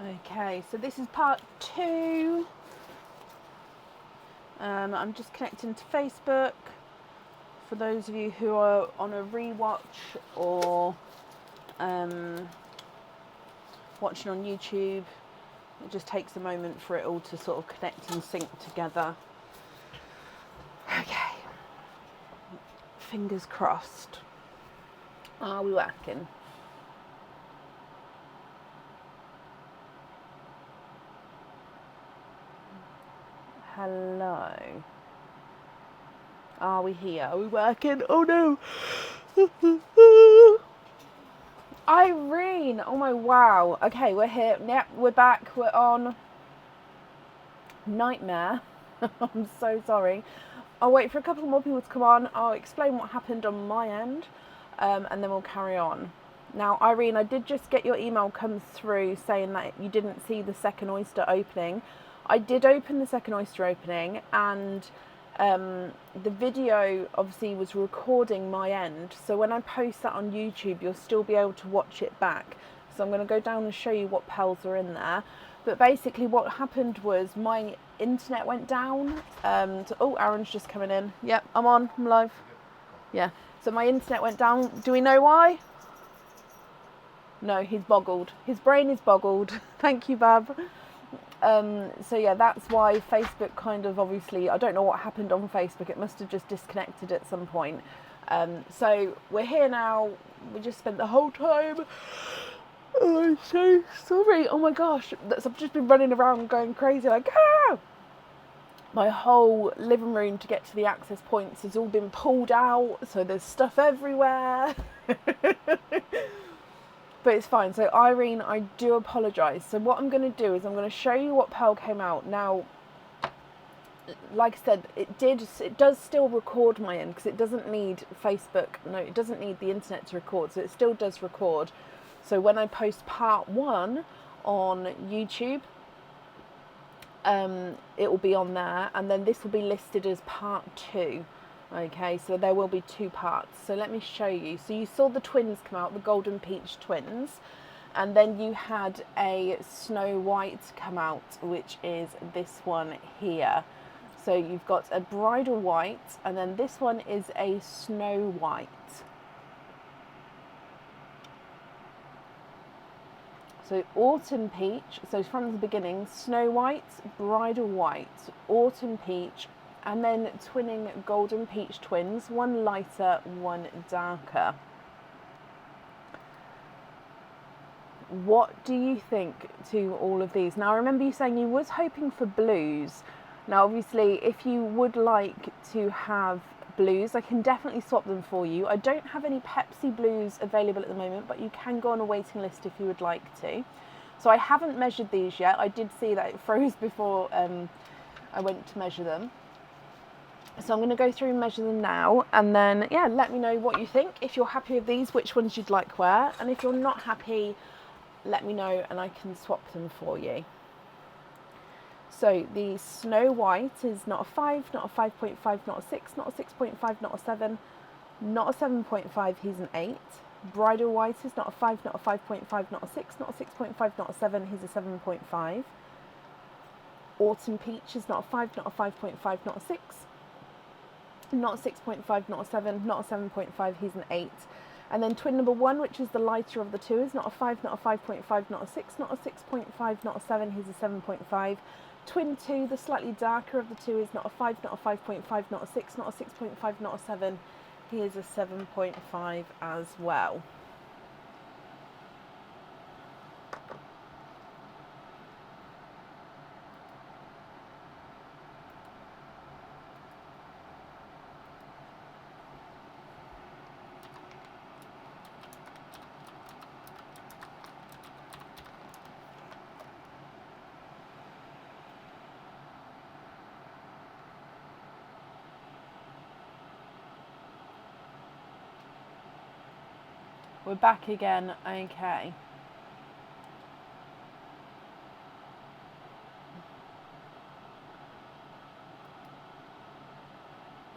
Okay, so this is part 2. I'm just connecting to Facebook. For those of you who are on a rewatch or watching on YouTube, it just takes a moment for it all to sort of connect and sync together. Okay, fingers crossed. Are we working? Hello. Are we here? Are we working? Oh no. Irene. Oh my wow. Okay, we're here. Yep, we're back. We're on Nightmare. I'm so sorry. I'll wait for a couple more people to come on. I'll explain what happened on my end, and then we'll carry on. Now, Irene, I did just get your email come through saying that you didn't see the second oyster opening. I did open the second oyster opening, and the video obviously was recording my end. So when I post that on YouTube, you'll still be able to watch it back. So I'm going to go down and show you what pearls are in there. But basically what happened was my internet went down. Oh, Aaron's just coming in. Yep, I'm on. I'm live. Yeah. So my internet went down. Do we know why? No, he's boggled. His brain is boggled. Thank you, Bab. So yeah, that's why Facebook kind of obviously, I don't know what happened on Facebook. It must have just disconnected at some point. So we're here now. We just spent the whole time. Oh, I'm so sorry. Oh my gosh. I've just been running around going crazy like, ah! My whole living room to get to the access points has all been pulled out. So there's stuff everywhere. But it's fine. So Irene, I do apologise. So what I'm going to do is I'm going to show you what pearl came out. Now, like I said, it does still record my end because it doesn't need Facebook. No, it doesn't need the internet to record. So it still does record. So when I post part 1 on YouTube, it will be on there, and then this will be listed as part 2. Okay, so there will be 2 parts. So let me show you. So you saw the twins come out, the Golden Peach twins, and then you had a Snow White come out, which is this one here. So you've got a Bridal White, and then this one is a Snow White. So Autumn Peach, so from the beginning, Snow White, Bridal White, Autumn Peach, and then twinning Golden Peach twins, one lighter, one darker. What do you think to all of these? Now I remember you saying you was hoping for blues. Now obviously if you would like to have blues, I can definitely swap them for you. I don't have any Pepsi blues available at the moment, but you can go on a waiting list if you would like to. So I haven't measured these yet. I did see that it froze before I went to measure them. So I'm going to go through and measure them now, and then yeah, let me know what you think. If you're happy with these, which ones you'd like where, and if you're not happy, let me know and I can swap them for you. So the Snow White is not a 5, not a 5.5, not a 6, not a 6.5, not a 7, not a 7.5, he's an 8. Bridal White is not a 5, not a 5.5, not a 6, not a 6.5, not a 7, he's a 7.5. Autumn Peach is not a 5, not a 5.5, not a 6. Not a 6.5, not a 7, not a 7.5, he's an 8. And then twin number 1, which is the lighter of the two, is not a 5, not a 5.5, not a 6, not a 6.5, not a 7, he's a 7.5. Twin 2, the slightly darker of the two, is not a 5, not a 5.5, not a 6, not a 6.5, not a 7, he is a 7.5 as well. We're back again, okay.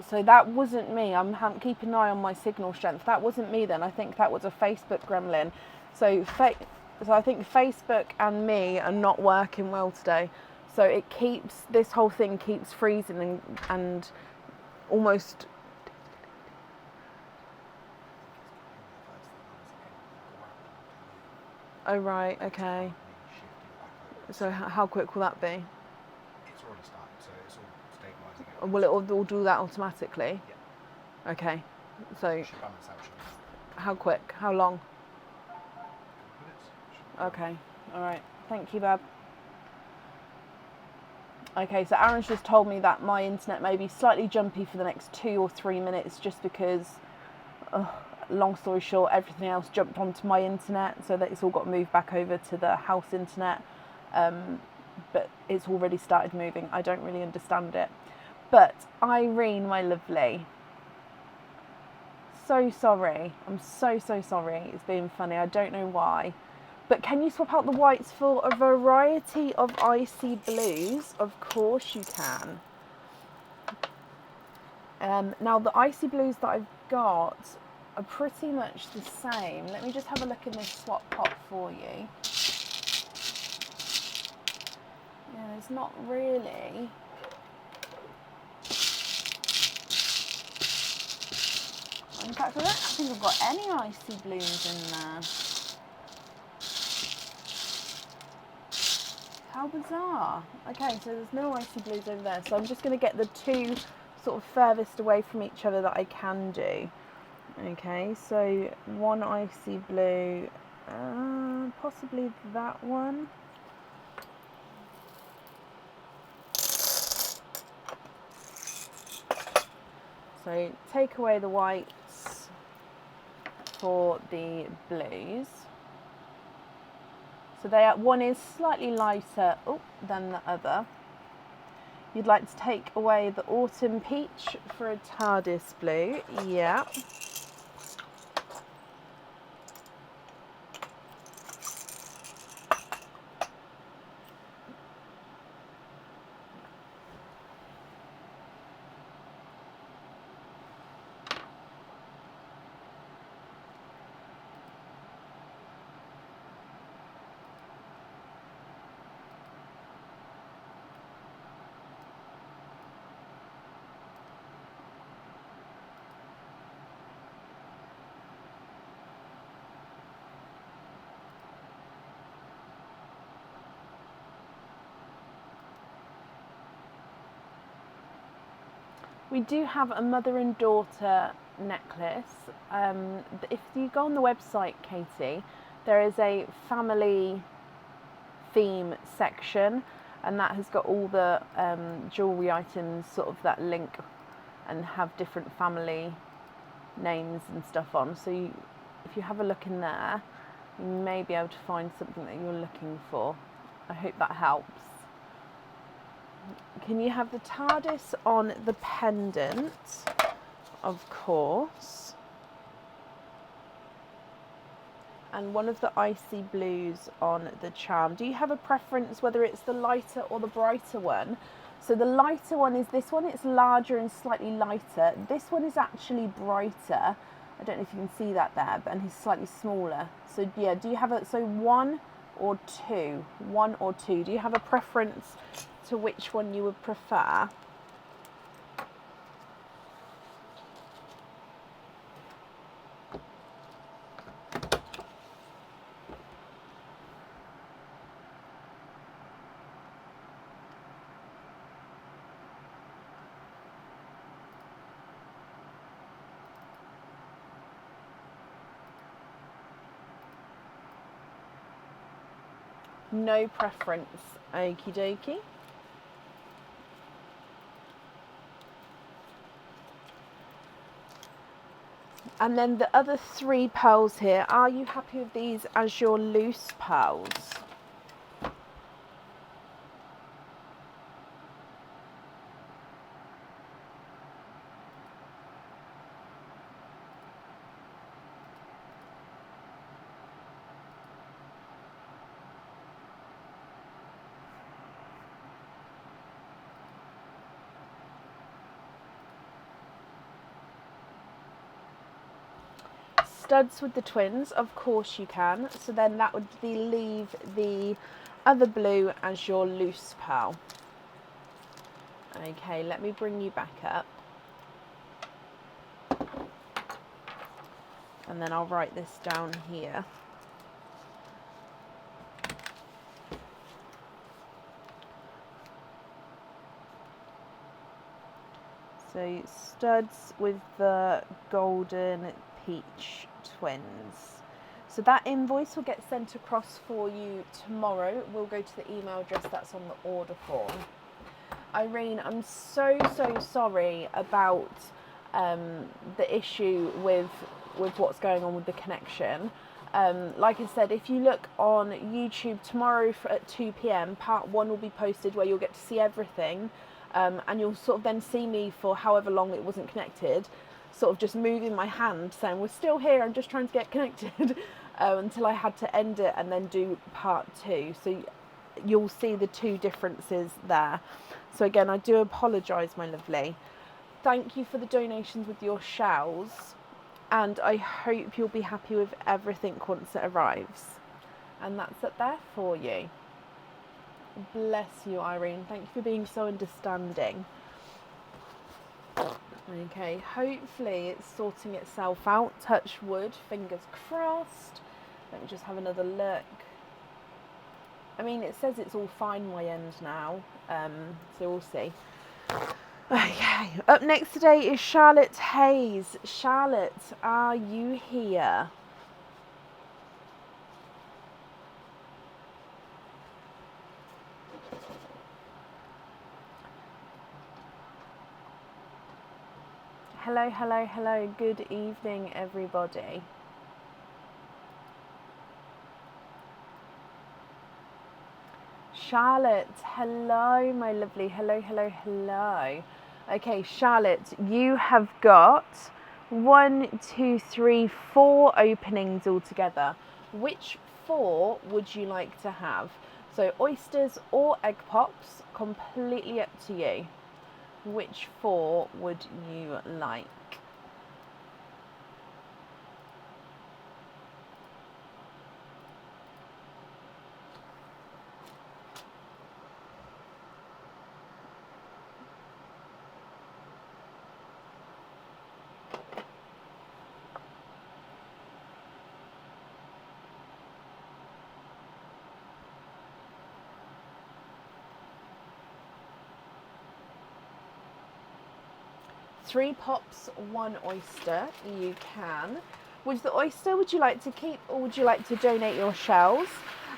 So that wasn't me. I'm keeping an eye on my signal strength. That wasn't me then. I think that was a Facebook gremlin. So So I think Facebook and me are not working well today. So it keeps, this whole thing keeps freezing and almost. Oh right, okay. So how quick will that be? It's already started, so it's all stabilising. Will it all do that automatically? Yeah. Okay. So It should balance out. how quick? How long? Minutes. Okay. All right. Thank you, Bab. Okay, so Aaron's just told me that my internet may be slightly jumpy for the next 2 or 3 minutes just because, long story short, everything else jumped onto my internet, so that it's all got moved back over to the house internet. But it's already started moving. I don't really understand it. But Irene, my lovely, so sorry. I'm so sorry. It's being funny. I don't know why. But can you swap out the whites for a variety of icy blues? Of course you can. Now the icy blues that I've got are pretty much the same. Let me just have a look in this swap pot for you. Yeah, there's not really. In fact, I don't think I've got any icy blues in there. How bizarre. Okay, so there's no icy blues over there. So I'm just going to get the two sort of furthest away from each other that I can do. Okay, so one icy blue, possibly that one. So take away the whites for the blues. So one is slightly lighter than the other. You'd like to take away the autumn peach for a TARDIS blue. Yeah. We do have a mother and daughter necklace. If you go on the website, Katie, there is a family theme section, and that has got all the jewellery items sort of that link and have different family names and stuff on. So if you have a look in there, you may be able to find something that you're looking for. I hope that helps. Can you have the TARDIS on the pendant? Of course. And one of the icy blues on the charm. Do you have a preference whether it's the lighter or the brighter one? So the lighter one is this one. It's larger and slightly lighter. This one is actually brighter. I don't know if you can see that there, and he's slightly smaller. So yeah, do you have one or two? One or two. Do you have a preference to which one you would prefer? No preference. Okie dokie. And then the other three pearls here, are you happy with these as your loose pearls? studs with the twins, of course you can. So then that would leave the other blue as your loose pearl. Okay, let me bring you back up. And then I'll write this down here. So studs with the golden peach twins. So that invoice will get sent across for you tomorrow. We'll go to the email address that's on the order form. Irene, I'm so sorry about the issue with what's going on with the connection. Like I said, if you look on YouTube tomorrow at 2 p.m, part 1 will be posted where you'll get to see everything, and you'll sort of then see me for however long it wasn't connected, sort of just moving my hand saying we're still here, I'm just trying to get connected, until I had to end it and then do part 2. So you'll see the two differences there. So again, I do apologise, my lovely. Thank you for the donations with your shells, and I hope you'll be happy with everything once it arrives. And that's it there for you. Bless you, Irene. Thank you for being so understanding. Okay, hopefully it's sorting itself out. Touch wood, fingers crossed. Let me just have another look. I mean, it says it's all fine my end now, so we'll see. Okay, up next today is Charlotte Hayes. Charlotte, are you here? Hello, hello, hello. Good evening, everybody. Charlotte, hello, my lovely. Hello, hello, hello. Okay, Charlotte, you have got 1, 2, 3, 4 openings altogether. Which 4 would you like to have? So oysters or egg pops, completely up to you. Which 4 would you like? Three pops, 1 oyster, you can. Would you like to keep, or would you like to donate your shells?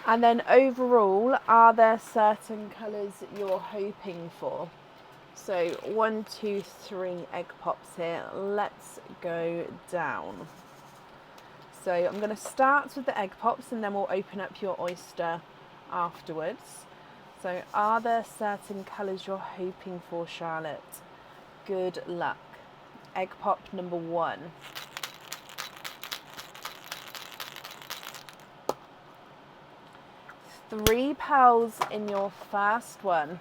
And then overall, are there certain colours you're hoping for? So 1, 2, 3 egg pops here. Let's go down. So I'm going to start with the egg pops and then we'll open up your oyster afterwards. So are there certain colours you're hoping for, Charlotte? Good luck. Egg pop number 1. Three pearls in your first one.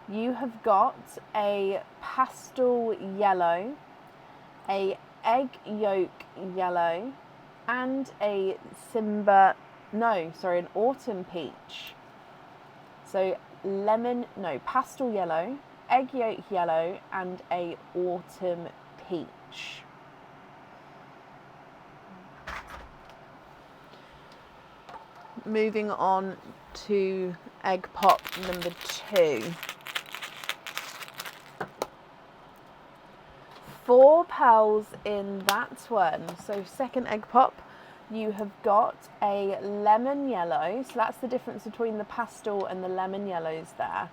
You have got a pastel yellow, a egg yolk yellow, and an autumn peach. So pastel yellow, egg yolk yellow, and a autumn peach. Moving on to egg pop number 2. 4 pearls in that one. So second egg pop, you have got a lemon yellow. So that's the difference between the pastel and the lemon yellows there.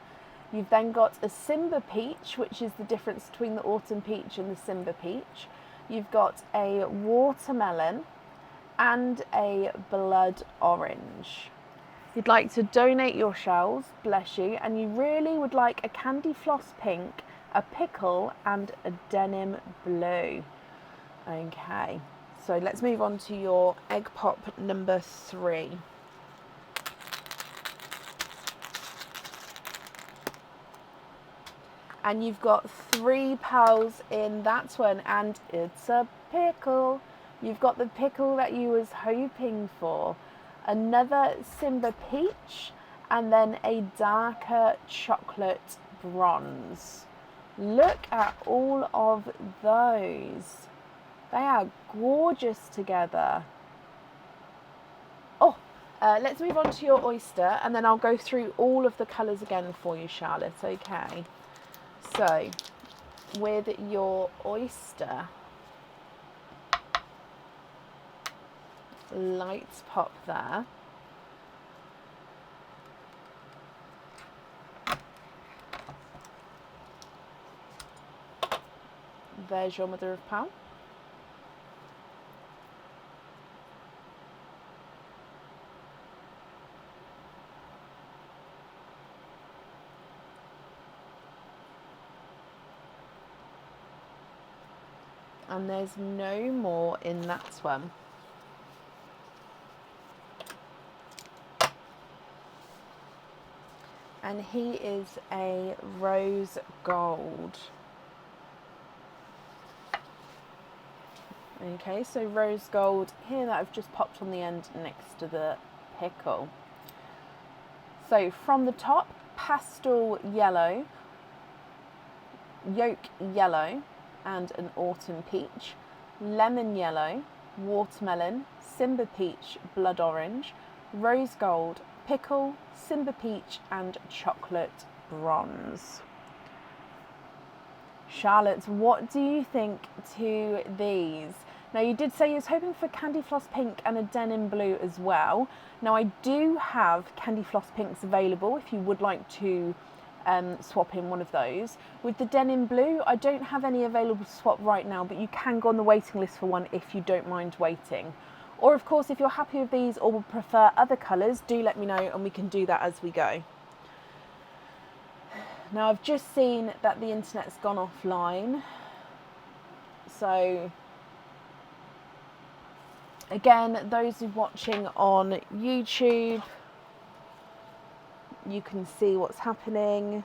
You've then got a Simba peach, which is the difference between the autumn peach and the Simba peach. You've got a watermelon and a blood orange. You'd like to donate your shells, bless you, and you really would like a candy floss pink, a pickle, and a denim blue. Okay, so let's move on to your egg pop number 3. And you've got 3 pearls in that one, and it's a pickle. You've got the pickle that you was hoping for, another Simba peach, and then a darker chocolate bronze. Look at all of those. They are gorgeous together. Oh, let's move on to your oyster, and then I'll go through all of the colours again for you, Charlotte, okay? So, with your oyster, lights pop there. There's your mother of pearl. And there's no more in that one. And he is a rose gold. Okay, so rose gold here that I've just popped on the end next to the pickle. So from the top, pastel yellow, yolk yellow, and an autumn peach, lemon yellow, watermelon, Simba peach, blood orange, rose gold, pickle, Simba peach, and chocolate bronze. Charlotte, what do you think to these? Now, you did say you was hoping for candy floss pink and a denim blue as well. Now, I do have candy floss pinks available if you would like to swap in one of those. With the denim blue, I don't have any available to swap right now, but you can go on the waiting list for one if you don't mind waiting. Or, of course, if you're happy with these or would prefer other colours, do let me know and we can do that as we go. Now, I've just seen that the internet's gone offline. So, again, those who are watching on YouTube, you can see what's happening.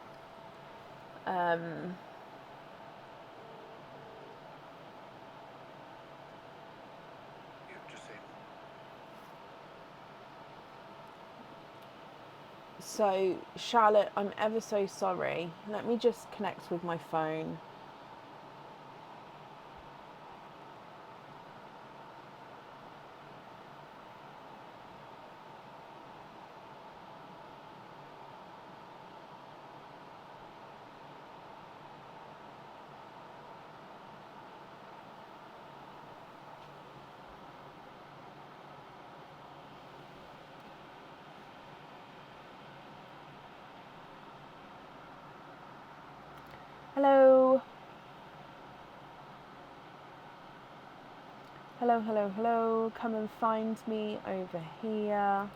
So, Charlotte, I'm ever so sorry. Let me just connect with my phone. Hello. Hello, hello, hello. Come and find me over here.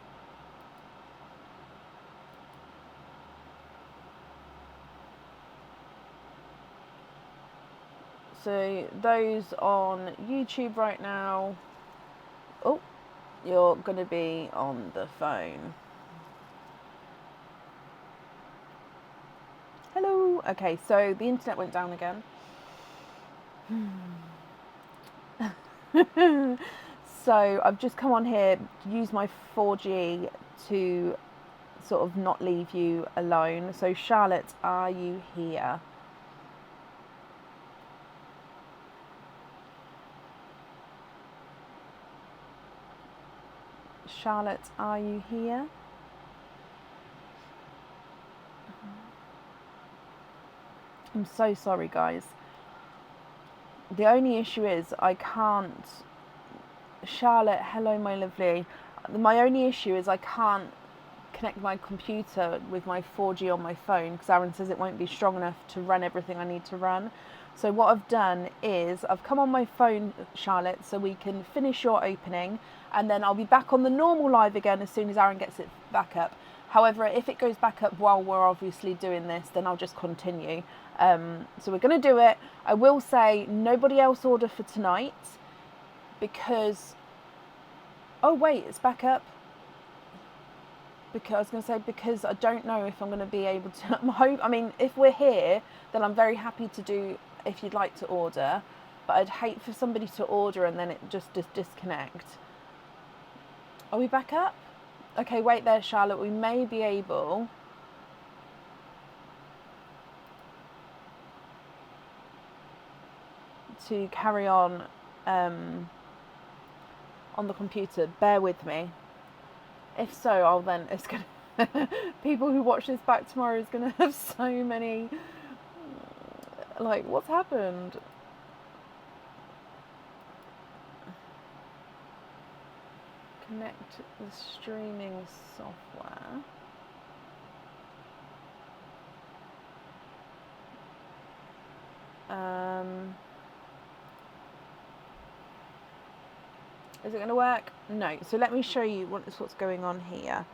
So those on YouTube right now, oh, you're going to be on the phone. Hello. Okay, so the internet went down again. So I've just come on here, use my 4G to sort of not leave you alone. So Charlotte, are you here? Charlotte, are you here? I'm so sorry, guys. The only issue is I can't... Charlotte, hello, my lovely. My only issue is I can't connect my computer with my 4G on my phone because Aaron says it won't be strong enough to run everything I need to run. So what I've done is I've come on my phone, Charlotte, so we can finish your opening, and then I'll be back on the normal live again as soon as Aaron gets it back up. However, if it goes back up while we're obviously doing this, then I'll just continue. So we're going to do it. I will say nobody else order for tonight because... Oh, wait, it's back up. Because I was going to say, because I don't know if I'm going to be able to... I mean, if we're here, then I'm very happy to do if you'd like to order. but I'd hate for somebody to order and then it just disconnect. Are we back up? Okay, wait there, Charlotte. We may be able to carry on the computer. Bear with me. If so, I'll then, it's gonna people who watch this back tomorrow is gonna have so many like, what's happened? Connect the streaming software. Is it going to work? No. So let me show you what's going on here.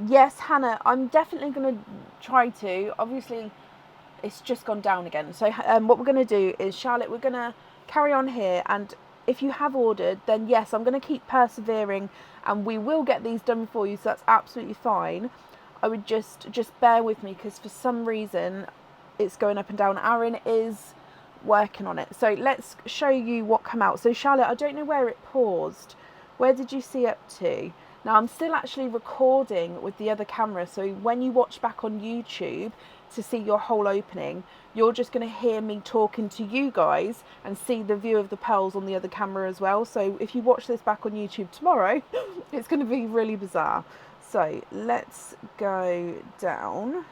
Yes, Hannah, I'm definitely going to try to. Obviously, it's just gone down again. So what we're going to do is, Charlotte, we're going to carry on here. And if you have ordered, then yes, I'm going to keep persevering and we will get these done for you. So that's absolutely fine. I would just bear with me because for some reason it's going up and down. Aaron is working on it. So let's show you what came out. So Charlotte, I don't know where it paused. Where did you see up to? Now I'm still actually recording with the other camera. So when you watch back on YouTube to see your whole opening, you're just going to hear me talking to you guys and see the view of the pearls on the other camera as well. So if you watch this back on YouTube tomorrow, it's going to be really bizarre. So let's go down.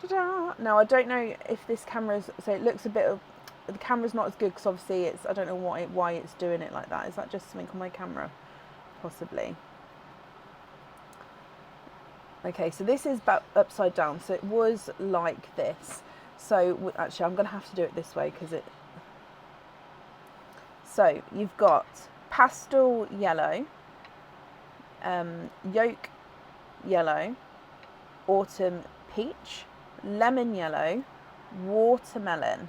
Ta-da! Now I don't know if this camera's, so it looks a bit of, the camera's not as good because obviously it's, I don't know why it's doing it like that. Is that just something on my camera? Possibly. Okay, so this is upside down, so it was like this. So actually I'm going to have to do it this way because it, so you've got pastel yellow, yolk yellow, autumn peach, lemon yellow, watermelon,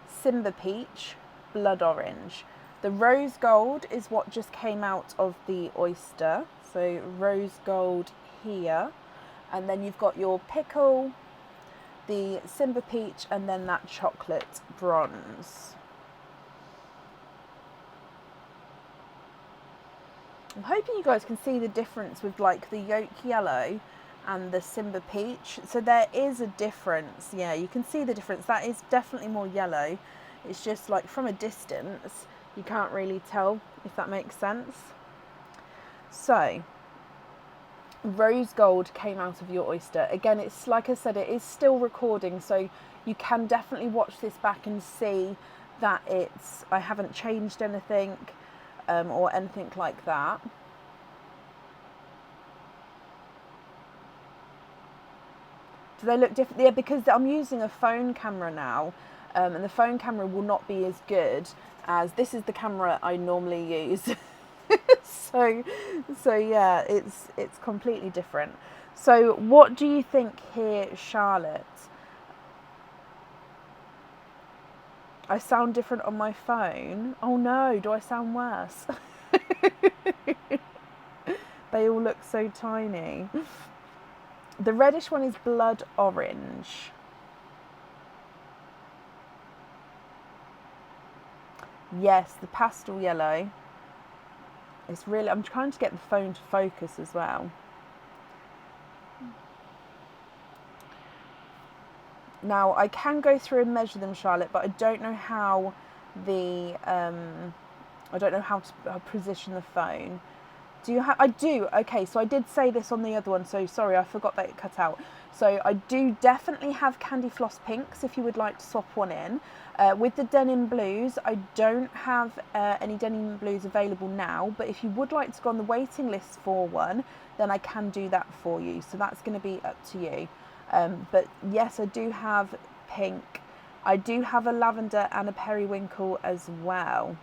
Simba peach, blood orange. The rose gold is what just came out of the oyster. So rose gold here. And then you've got your pickle, the Simba peach, and then that chocolate bronze. I'm hoping you guys can see the difference with like the yolk yellow and the Simba peach. So there is a difference. Yeah, you can see the difference. That is definitely more yellow. It's just like from a distance, you can't really tell, if that makes sense. So rose gold came out of your oyster. Again, it's like I said, it is still recording. So you can definitely watch this back and see that it's, I haven't changed anything or anything like that. Do they look different? Yeah, because I'm using a phone camera now, and the phone camera will not be as good as this is the camera I normally use. so yeah, it's completely different. So what do you think here, Charlotte? I sound different on my phone. Oh no, do I sound worse? They all look so tiny. The reddish one is blood orange. Yes, the pastel yellow. It's really, I'm trying to get the phone to focus as well. Now I can go through and measure them, Charlotte, but I don't know how the I don't know how to position the phone. Do you have? I do. Okay, so I did say this on the other one, so sorry, I forgot that it cut out. So I do definitely have candy floss pinks if you would like to swap one in. With the denim blues, I don't have any denim blues available now, but if you would like to go on the waiting list for one, then I can do that for you. So that's going to be up to you. But yes, I do have pink. I do have a lavender and a periwinkle as well.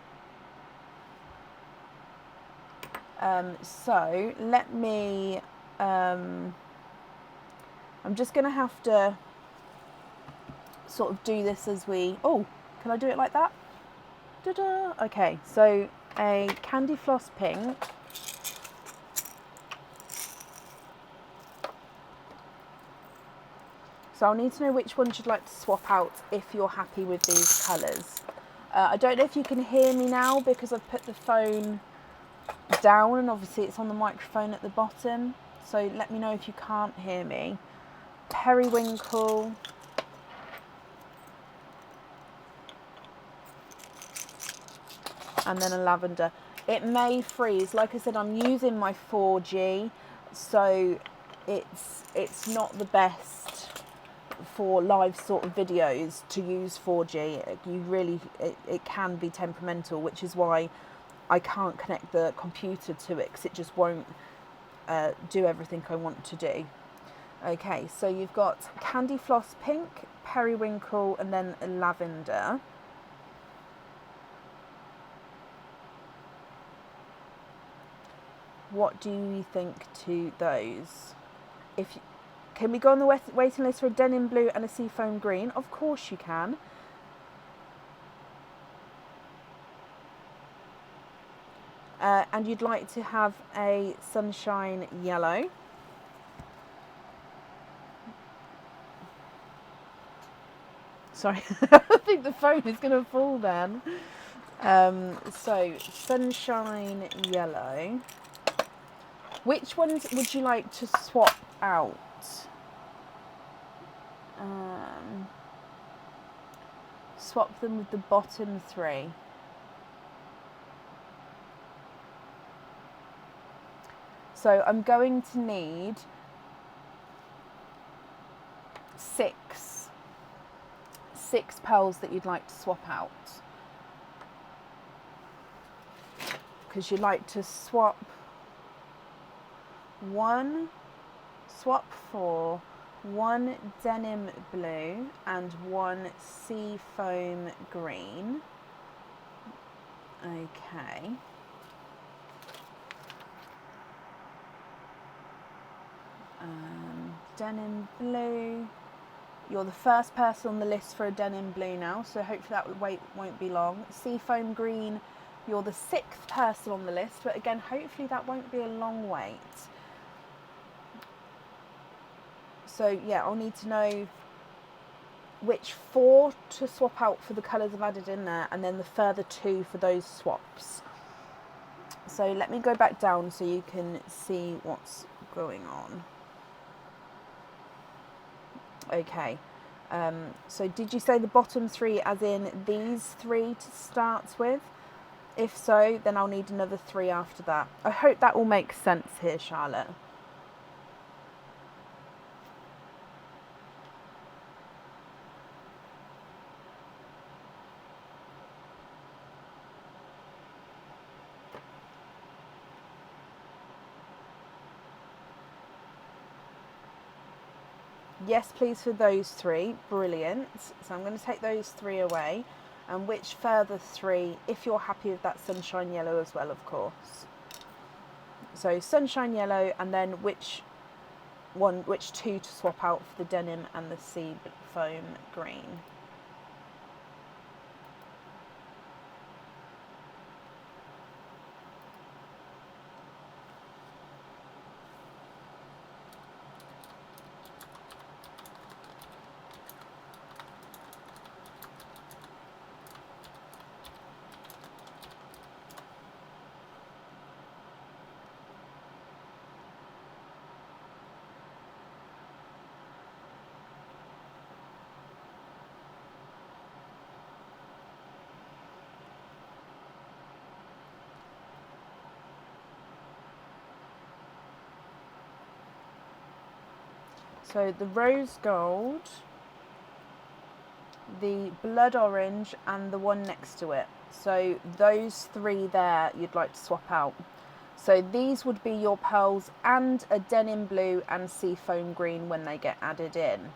So let me, I'm just going to have to sort of do this as we, oh, can I do it like that? Ta-da! Okay, so a candy floss pink. So I'll need to know which ones you'd like to swap out if you're happy with these colours. I don't know if you can hear me now because I've put the phone down and obviously it's on the microphone at the bottom. So let me know if you can't hear me. Periwinkle. And then a lavender. It may freeze. Like I said, I'm using my 4G, so it's not the best for live sort of videos to use 4G. It can be temperamental, which is why I can't connect the computer to it because it just won't do everything I want to do. Okay, so you've got Candy Floss Pink, Periwinkle, and then Lavender. What do you think to those? Can we go on the waiting list for a denim blue and a seafoam green? Of course you can. And you'd like to have a sunshine yellow. Sorry, I think the phone is going to fall then. So, sunshine yellow. Which ones would you like to swap out? Swap them with the bottom three. So I'm going to need six pearls that you'd like to swap out. Because you'd like to swap for one denim blue and one seafoam green. Okay. Denim blue. You're the first person on the list for a denim blue now, so hopefully that won't be long. Seafoam green. You're the 6th person on the list, but again, hopefully that won't be a long wait. So yeah, I'll need to know which 4 to swap out for the colours I've added in there, and then the further 2 for those swaps. So let me go back down so you can see what's going on. Okay, so did you say the bottom 3 as in these 3 to start with? If so, then I'll need another 3 after that. I hope that all makes sense here, Charlotte. Yes, please, for those 3. Brilliant. So I'm going to take those 3 away. And which further 3, if you're happy with that sunshine yellow as well, of course. So sunshine yellow, and then which 2 to swap out for the denim and the sea foam green. So the rose gold, the blood orange, and the one next to it. So those 3 there you'd like to swap out. So these would be your pearls and a denim blue and seafoam green when they get added in.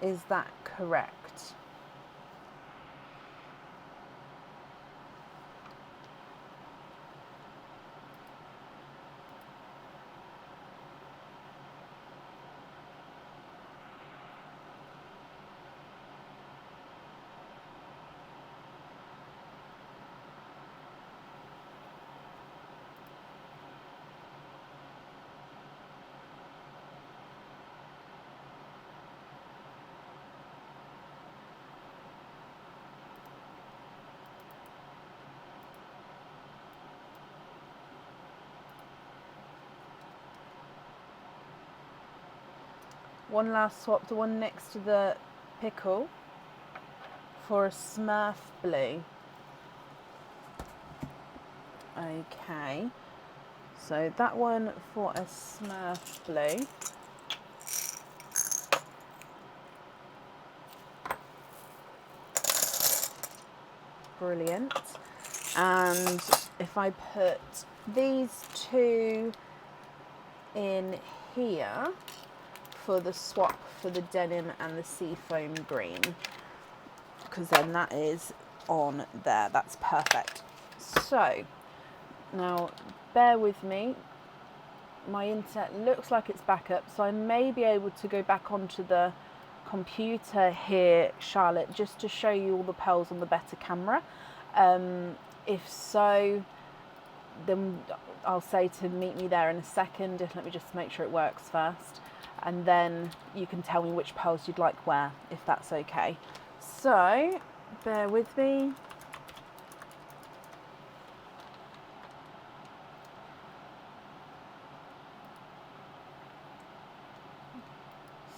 Is that correct? One last swap, the one next to the pickle, for a Smurf blue. Okay, so that one for a Smurf blue. Brilliant. And if I put these two in here for the swap for the denim and the seafoam green, because then that is on there. That's perfect. So now bear with me. My internet looks like it's back up, so I may be able to go back onto the computer here, Charlotte, just to show you all the pearls on the better camera. If so, then I'll say to meet me there in a second. Let me just make sure it works first, and then you can tell me which pearls you'd like where, if that's okay. So bear with me.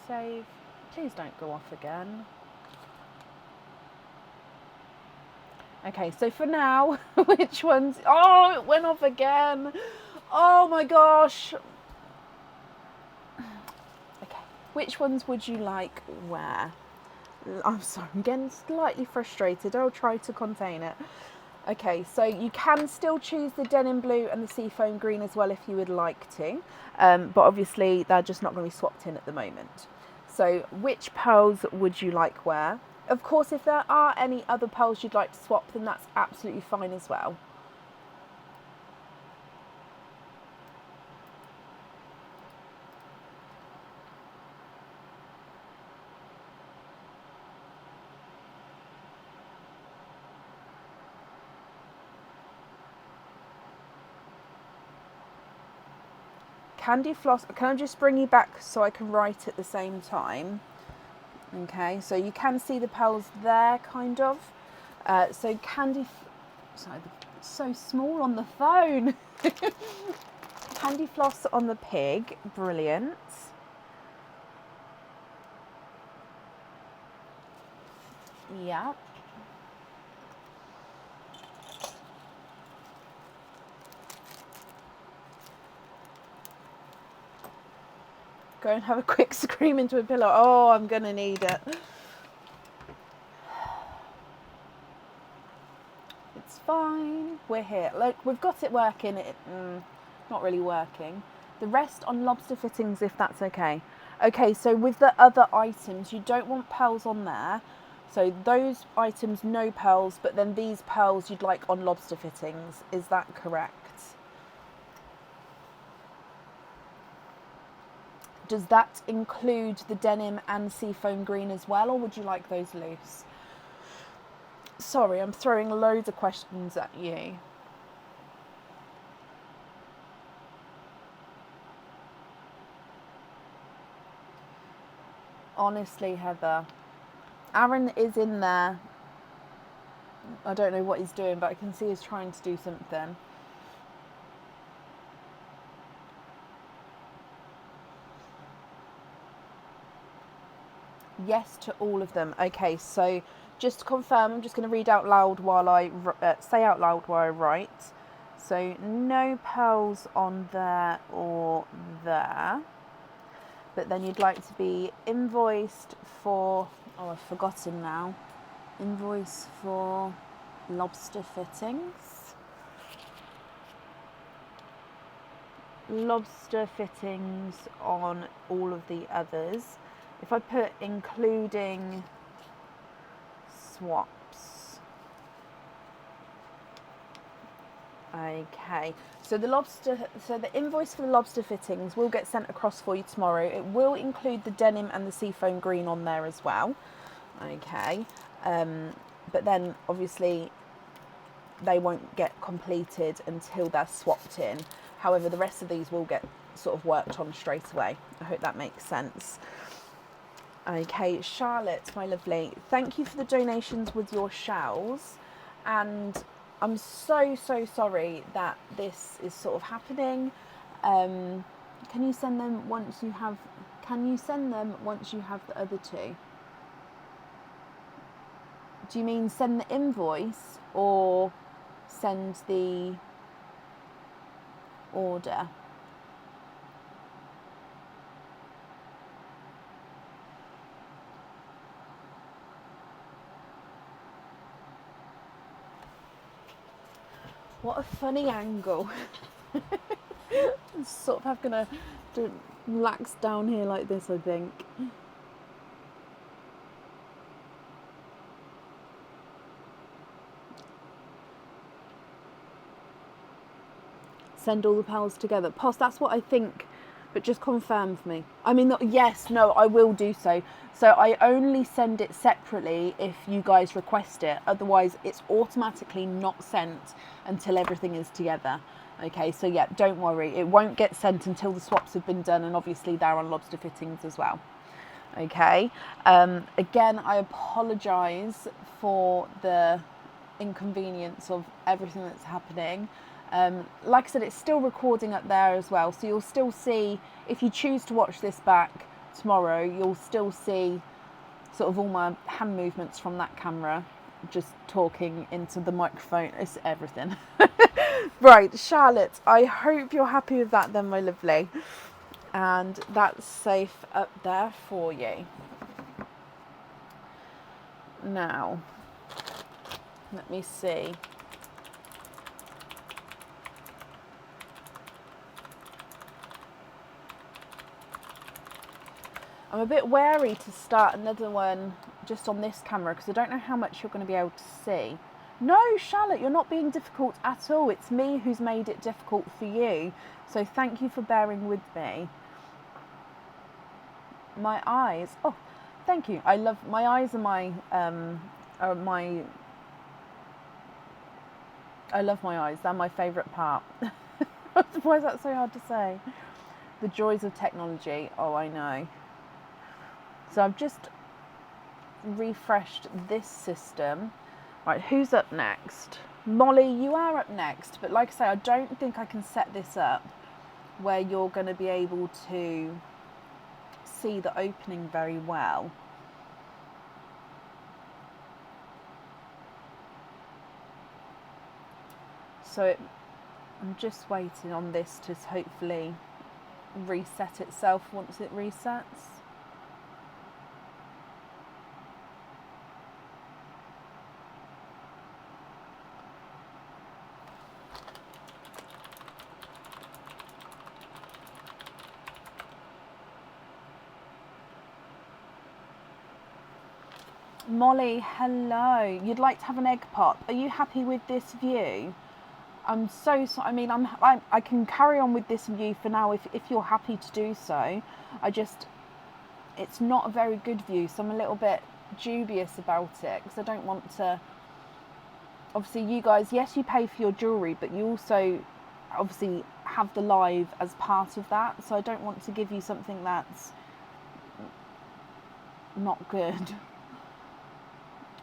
Save. Please don't go off again. Okay, so for now, which ones? Oh, it went off again. Oh my gosh. Okay, which ones would you like where? I'm sorry, I'm getting slightly frustrated. I'll try to contain it. Okay, so you can still choose the denim blue and the seafoam green as well if you would like to, but obviously they're just not going to be swapped in at the moment. So which pearls would you like where? Of course, if there are any other pearls you'd like to swap, then that's absolutely fine as well. Candy floss, can I just bring you back so I can write at the same time? Okay, so you can see the pearls there, kind of. So sorry, so small on the phone. Candy floss on the pig, brilliant. Yeah. Go and have a quick scream into a pillow. Oh, I'm gonna need it. It's fine. We're here. Look, we've got it working. Not really working. The rest on lobster fittings, if that's okay. Okay, so with the other items, you don't want pearls on there. So those items, no pearls, but then these pearls you'd like on lobster fittings. Is that correct? Does that include the denim and seafoam green as well, or would you like those loose? Sorry, I'm throwing loads of questions at you. Honestly, Heather, Aaron is in there. I don't know what he's doing, but I can see he's trying to do something. Yes to all of them. Okay, so just to confirm, I'm just going to read out loud while I say out loud while I write. So no pearls on there or there. But then you'd like to be invoiced for, oh, I've forgotten now. Invoice for lobster fittings. Lobster fittings on all of the others. If I put including swaps. Okay, so the invoice for the lobster fittings will get sent across for you tomorrow. It will include the denim and the seafoam green on there as well. Okay, but then obviously they won't get completed until they're swapped in. However, the rest of these will get sort of worked on straight away. I hope that makes sense. Okay, Charlotte, my lovely, thank you for the donations with your shells, and I'm so sorry that this is sort of happening. Can you send them once you have Can you send them once you have the other two? Do you mean send the invoice or send the order? What a funny angle. Sort of have gonna relax down here like this, I think. Send all the pals together. Poss, that's what I think, but just confirm for me. I mean, yes, no, I will do so. So I only send it separately if you guys request it. Otherwise, it's automatically not sent until everything is together. Okay, so yeah, don't worry. It won't get sent until the swaps have been done, and obviously they're on lobster fittings as well. Okay, again, I apologise for the inconvenience of everything that's happening. Like I said, it's still recording up there as well, so you'll still see, if you choose to watch this back tomorrow, you'll still see sort of all my hand movements from that camera, just talking into the microphone. It's everything. Right, Charlotte, I hope you're happy with that then, my lovely. And that's safe up there for you. Now, let me see. I'm a bit wary to start another one just on this camera because I don't know how much you're going to be able to see. No, Charlotte, you're not being difficult at all. It's me who's made it difficult for you. So thank you for bearing with me. My eyes. Oh, thank you. I love my eyes. I love my eyes. They're my favourite part. Why is that so hard to say? The joys of technology. Oh, I know. So I've just refreshed this system. Right, who's up next? Molly, you are up next. But like I say, I don't think I can set this up where you're going to be able to see the opening very well. So I'm just waiting on this to hopefully reset itself once it resets. Molly, hello. You'd like to have an egg pop. Are you happy with this view? I'm so sorry. I mean, I can carry on with this view for now if you're happy to do so. It's not a very good view, so I'm a little bit dubious about it because I don't want to. Obviously, you guys, yes, you pay for your jewellery, but you also obviously have the live as part of that. So I don't want to give you something that's not good.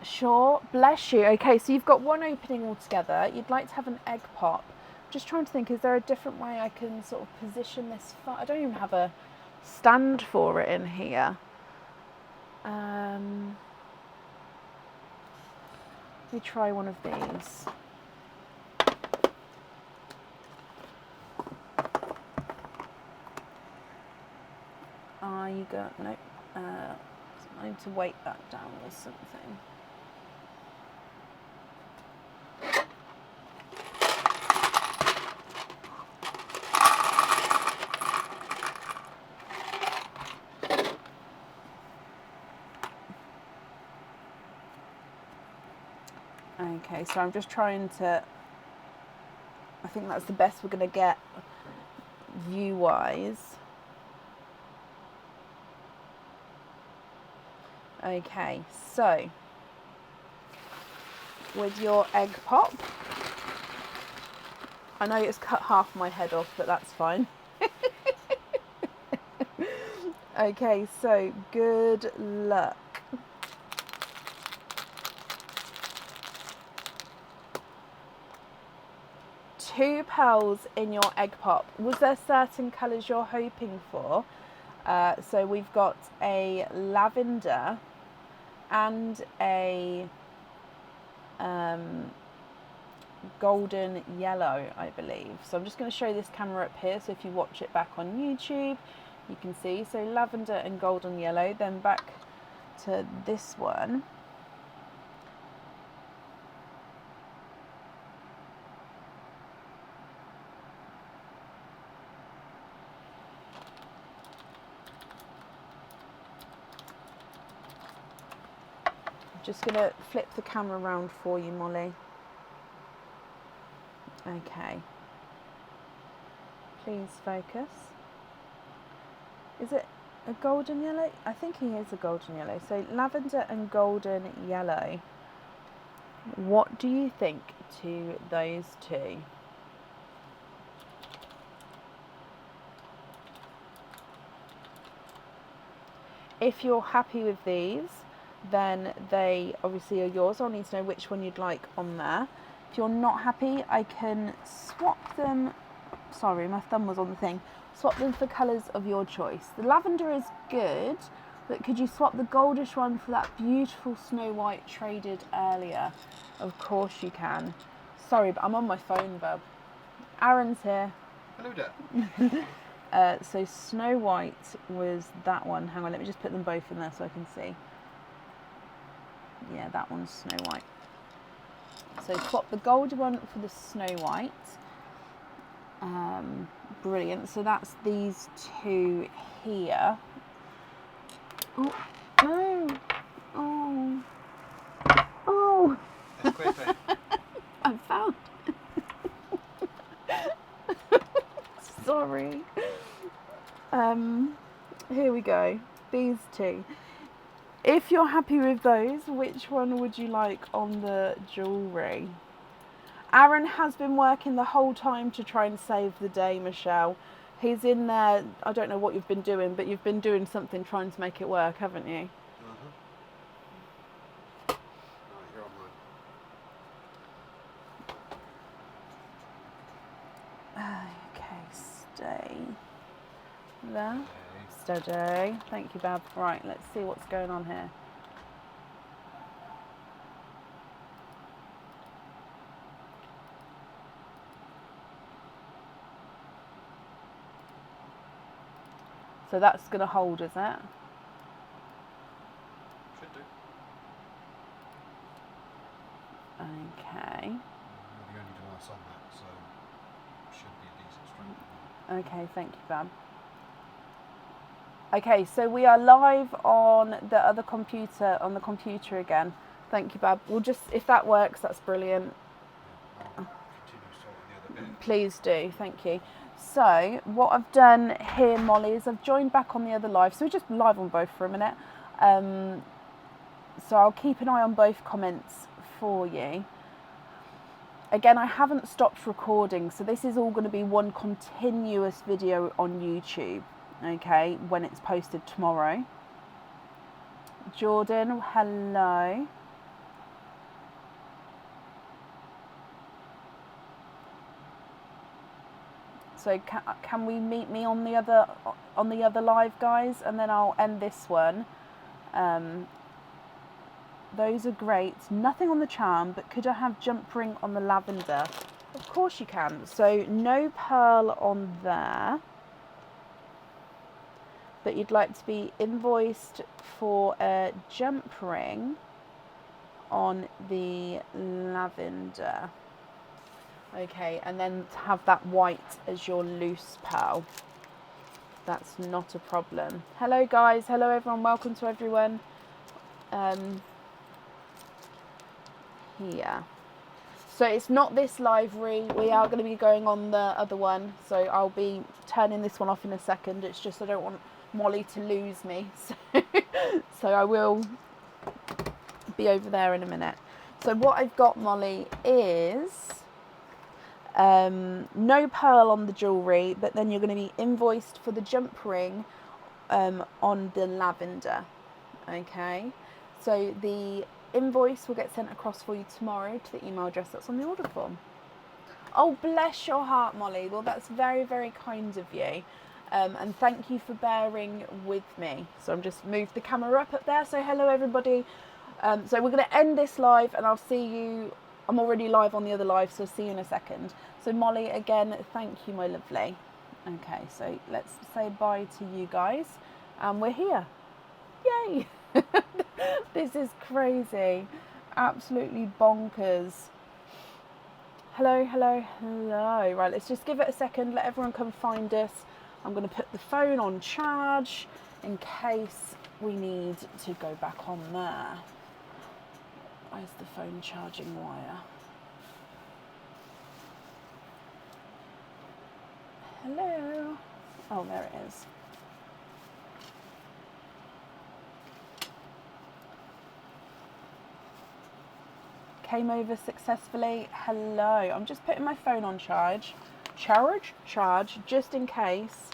Sure, bless you. Okay, so you've got one opening altogether. You'd like to have an egg pop. Just trying to think, is there a different way I can sort of position this? I don't even have a stand for it in here. Let me try one of these. You go, no. I need to weight that down with something. Okay, so I'm just trying to, I think that's the best we're going to get view-wise. Okay, so with your egg pop, I know it's cut half my head off, but that's fine. Okay, so good luck. Two pearls in your egg pop. Was there certain colours you're hoping for? So we've got a lavender and a golden yellow, I believe. So I'm just going to show this camera up here, so if you watch it back on YouTube you can see. So lavender and golden yellow. Then back to this one. Just going to flip the camera around for you, Molly. Okay. Please focus. Is it a golden yellow? I think he is a golden yellow. So lavender and golden yellow. What do you think to those two? If you're happy with these, then they obviously are yours. I'll need to know which one you'd like on there. If you're not happy, I can swap them. Sorry, my thumb was on the thing. Swap them for colours of your choice. The lavender is good, but could you swap the goldish one for that beautiful Snow White traded earlier? Of course you can. Sorry, but I'm on my phone, bub. Aaron's here. Hello there. So Snow White was that one. Hang on, let me just put them both in there so I can see. Yeah, that one's Snow White. So swap the gold one for the Snow White. Brilliant. So that's these two here. Oh, no. Oh. Oh. That's quickly. I found Sorry. Here we go. These two. If you're happy with those, which one would you like on the jewellery? Aaron has been working the whole time to try and save the day, Michelle. He's in there. I don't know what you've been doing, but you've been doing something trying to make it work, haven't you? Right, you're online. Okay, stay there. Steady. Thank you, Bab. Right, let's see what's going on here. So that's going to hold, is it? Should do. Okay. You're the only device on that, so should be a decent strength. Okay, thank you, Bab. Okay, so we are live on the other computer, on the computer again. Thank you, Bab. We'll just, if that works, that's brilliant. I'll continue sorting the other bit. Please do, thank you. So what I've done here, Molly, is I've joined back on the other live. So we're just live on both for a minute. So I'll keep an eye on both comments for you. Again, I haven't stopped recording, so this is all going to be one continuous video on YouTube, okay, when it's posted tomorrow. Jordan, hello. So can we meet me on the other live, guys, and then I'll end this one. Those are great. Nothing on the charm, but could I have jump ring on the lavender? Of course you can. So no pearl on there, but you'd like to be invoiced for a jump ring on the lavender. Okay, and then to have that white as your loose pearl. That's not a problem. Hello guys, hello everyone, welcome to everyone. Here. So it's not this livery, we are going to be going on the other one, so I'll be turning this one off in a second. It's just I don't want Molly to lose me, so I will be over there in a minute. So what I've got, Molly, is no pearl on the jewellery, but then you're going to be invoiced for the jump ring on the lavender. Okay, so the invoice will get sent across for you tomorrow to the email address that's on the order form. Oh, bless your heart, Molly. Well, that's very, very kind of you. And thank you for bearing with me. So I'm just moved the camera up there. So hello everybody. So we're going to end this live and I'll see you. I'm already live on the other live, so I'll see you in a second. So Molly, again, thank you, my lovely. Okay, so let's say bye to you guys. And we're here. Yay! This is crazy. Absolutely bonkers. Hello, hello, hello. Right, let's just give it a second. Let everyone come find us. I'm going to put the phone on charge in case we need to go back on there. Where's the phone charging wire? Hello. Oh, there it is. Came over successfully. Hello. I'm just putting my phone on charge. Charge, just in case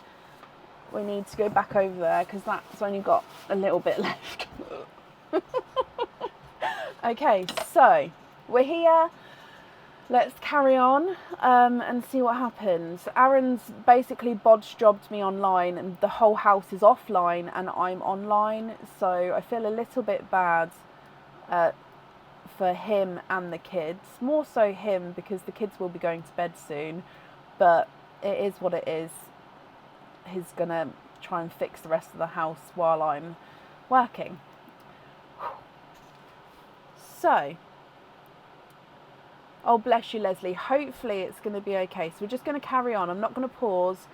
we need to go back over there because that's only got a little bit left. Okay, so we're here. Let's carry on and see what happens. Aaron's basically bodge jobbed me online and the whole house is offline and I'm online, so I feel a little bit bad for him and the kids. More so him because the kids will be going to bed soon, but it is what it is. He's gonna try and fix the rest of the house while I'm working. So, oh bless you, Leslie. Hopefully it's going to be okay. So we're just going to carry on. I'm not going to pause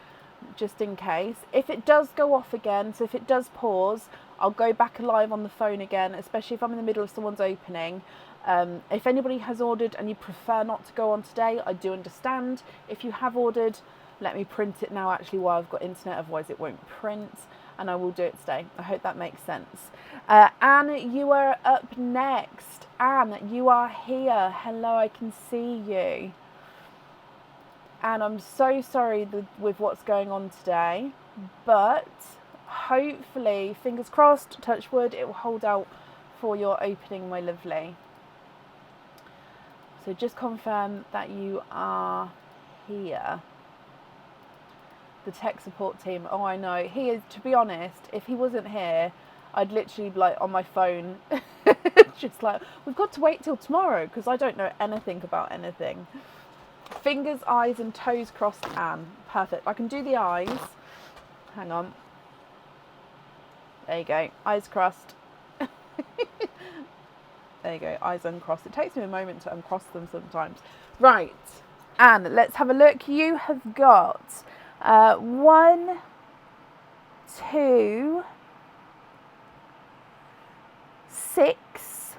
just in case. If it does go off again, so if it does pause, I'll go back live on the phone again, especially if I'm in the middle of someone's opening. If anybody has ordered and you prefer not to go on today, I do understand. If you have ordered, let me print it now actually while I've got internet, otherwise it won't print. And I will do it today. I hope that makes sense. Anne, you are up next. Anne, you are here. Hello, I can see you. And I'm so sorry with what's going on today, but hopefully, fingers crossed, touch wood, it will hold out for your opening, my lovely. So just confirm that you are here. The tech support team, oh I know, he is, to be honest, if he wasn't here, I'd literally be like on my phone, just like, we've got to wait till tomorrow, because I don't know anything about anything. Fingers, eyes and toes crossed, Anne. Perfect. I can do the eyes. Hang on. There you go, eyes crossed. There you go, eyes uncrossed. It takes me a moment to uncross them sometimes. Right, Anne, let's have a look. You have got 1, 2, 6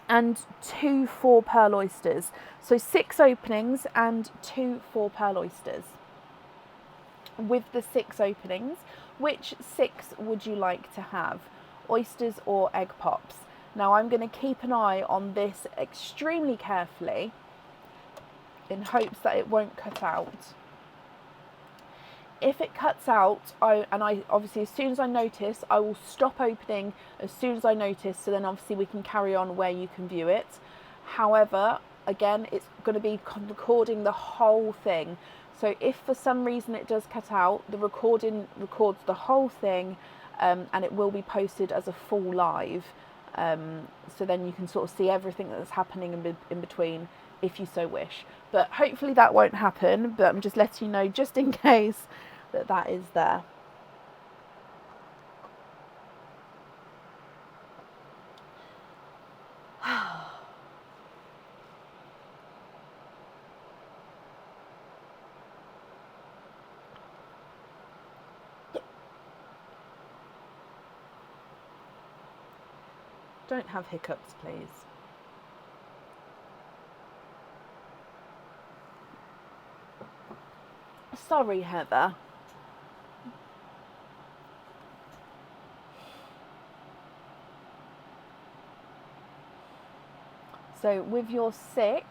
and 2 4-pearl oysters. So 6 openings and 2 4-pearl oysters. With the 6 openings, which 6 would you like to have? Oysters or egg pops? Now I'm going to keep an eye on this extremely carefully in hopes that it won't cut out. If it cuts out, I obviously as soon as I notice, I will stop opening as soon as I notice, so then obviously we can carry on where you can view it. However, again, it's going to be recording the whole thing. So if for some reason it does cut out, the recording records the whole thing, and it will be posted as a full live. So then you can sort of see everything that's happening in between if you so wish. But hopefully that won't happen, but I'm just letting you know just in case that is there. Don't have hiccups, please. Sorry, Heather. So with your 6,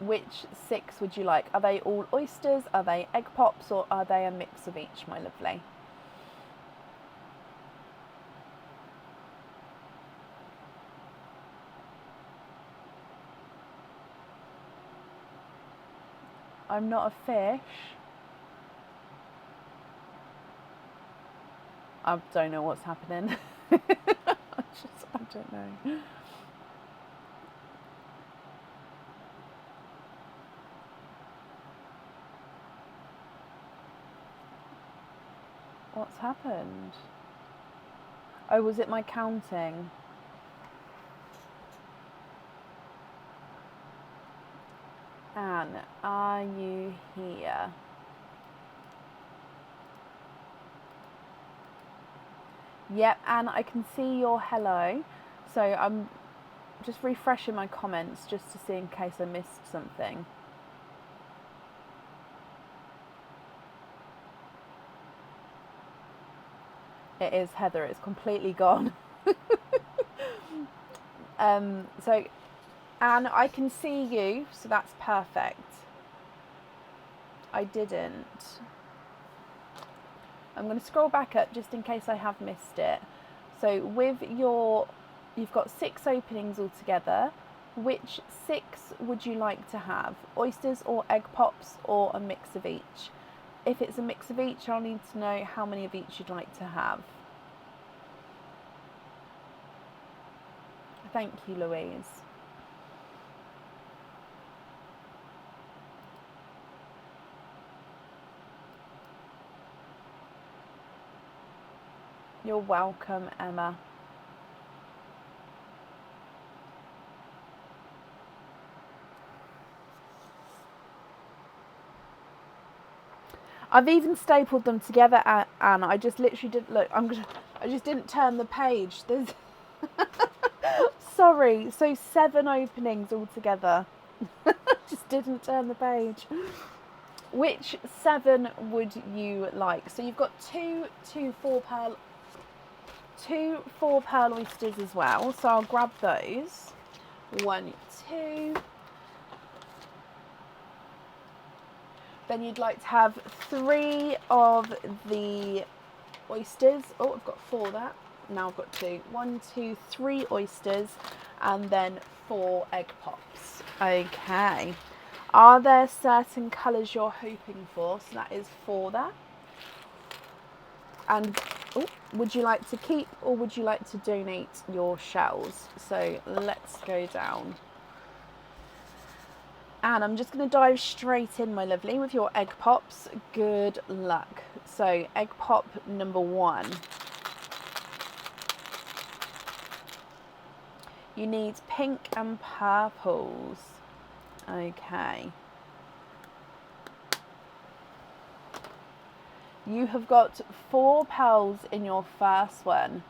which 6 would you like? Are they all oysters? Are they egg pops? Or are they a mix of each, my lovely? I'm not a fish. I don't know what's happening. I don't know. What's happened? Oh, was it my counting? Anne, are you here? Yep, Anne, I can see your hello. So I'm just refreshing my comments just to see in case I missed something. It is Heather, it's completely gone. So Anne, I can see you, so that's perfect. I didn't. I'm going to scroll back up just in case I have missed it. So with you've got 6 openings altogether. Which 6 would you like to have? Oysters or egg pops or a mix of each? If it's a mix of each, I'll need to know how many of each you'd like to have. Thank you, Louise. You're welcome, Emma. I've even stapled them together, Anne. I just literally didn't look. I just didn't turn the page. There's sorry. So 7 openings altogether. Just didn't turn the page. Which 7 would you like? So you've got two 4-pearl oysters as well. So I'll grab those. 1, 2. Then you'd like to have 3 of the oysters. Oh, I've got 4 there. Now I've got 2. 1, 2, 3 oysters, and then 4 egg pops. Okay. Are there certain colours you're hoping for? So that is 4 there. And would you like to keep or would you like to donate your shells? So let's go down. And I'm just going to dive straight in, my lovely, with your egg pops. Good luck. So egg pop number 1. You need pink and purples. Okay. You have got 4 pearls in your first one.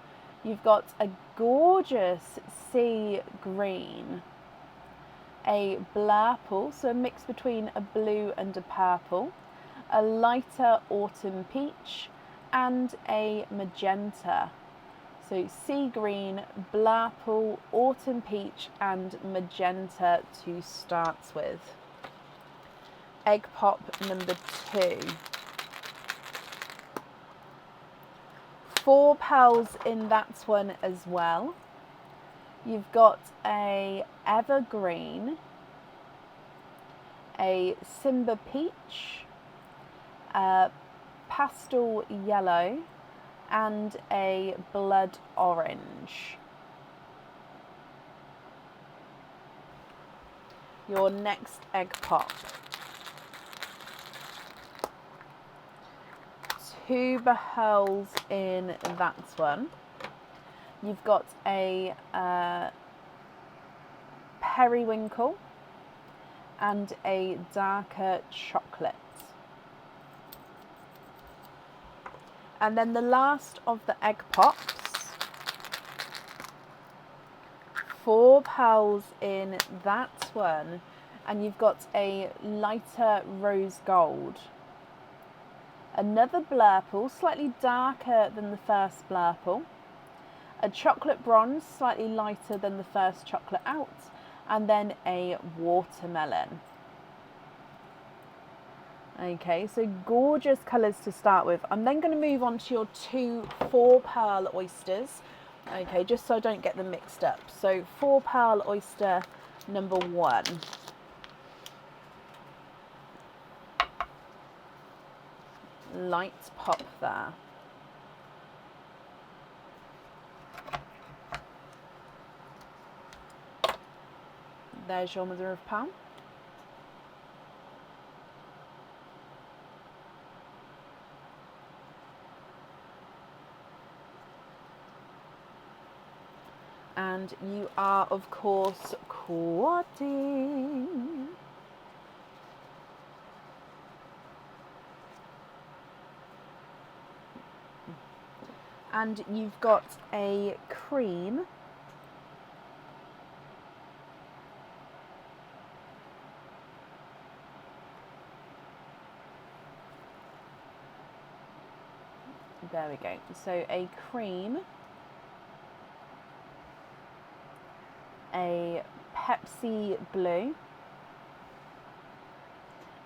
You've got a gorgeous sea green, a blurple, so a mix between a blue and a purple, a lighter autumn peach, and a magenta. So sea green, blurple, autumn peach, and magenta to start with. Egg pop number 2. 4 pearls in that one as well. You've got a evergreen, a Simba peach, a pastel yellow, and a blood orange. Your next egg pop. 2 pearls in that one. You've got a periwinkle and a darker chocolate. And then the last of the egg pops. 4 pearls in that one. And you've got a lighter rose gold. Another blurple, slightly darker than the first blurple. A chocolate bronze, slightly lighter than the first chocolate out, and then a watermelon. Okay, so gorgeous colours to start with. I'm then going to move on to your 2 4-pearl oysters. Okay, just so I don't get them mixed up. So 4-pearl oyster number 1. light pop there. There's your mother of pearl. And you are, of course, quadding. And you've got a cream. There we go. So a cream, a Pepsi blue,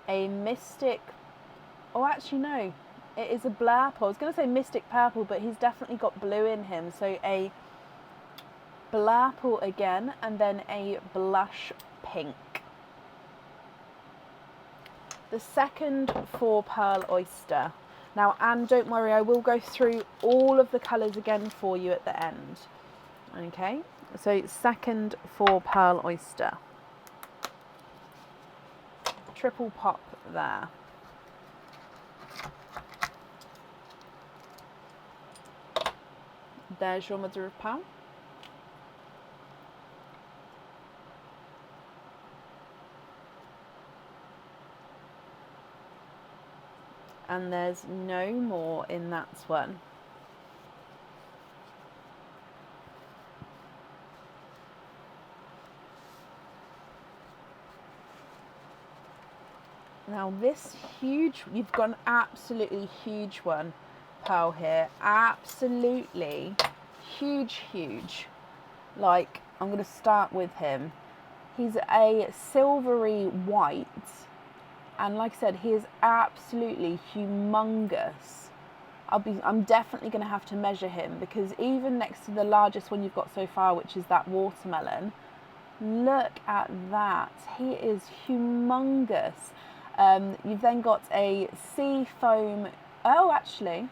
a mystic, oh actually no, it is a blurple. I was going to say mystic purple, but he's definitely got blue in him. So a blurple again, and then a blush pink. The second 4 pearl oyster. Now, Anne, don't worry, I will go through all of the colours again for you at the end. Okay, so second 4 pearl oyster. Triple pop there. There's your mother of pearl. And there's no more in that one. Now this huge, you've got an absolutely huge one, pearl here. Absolutely huge, huge. Like, I'm going to start with him. He's a silvery white. And like I said, he is absolutely humongous. I'm definitely going to have to measure him, because even next to the largest one you've got so far, which is that watermelon, look at that. He is humongous. You've then got a sea foam. Oh, actually,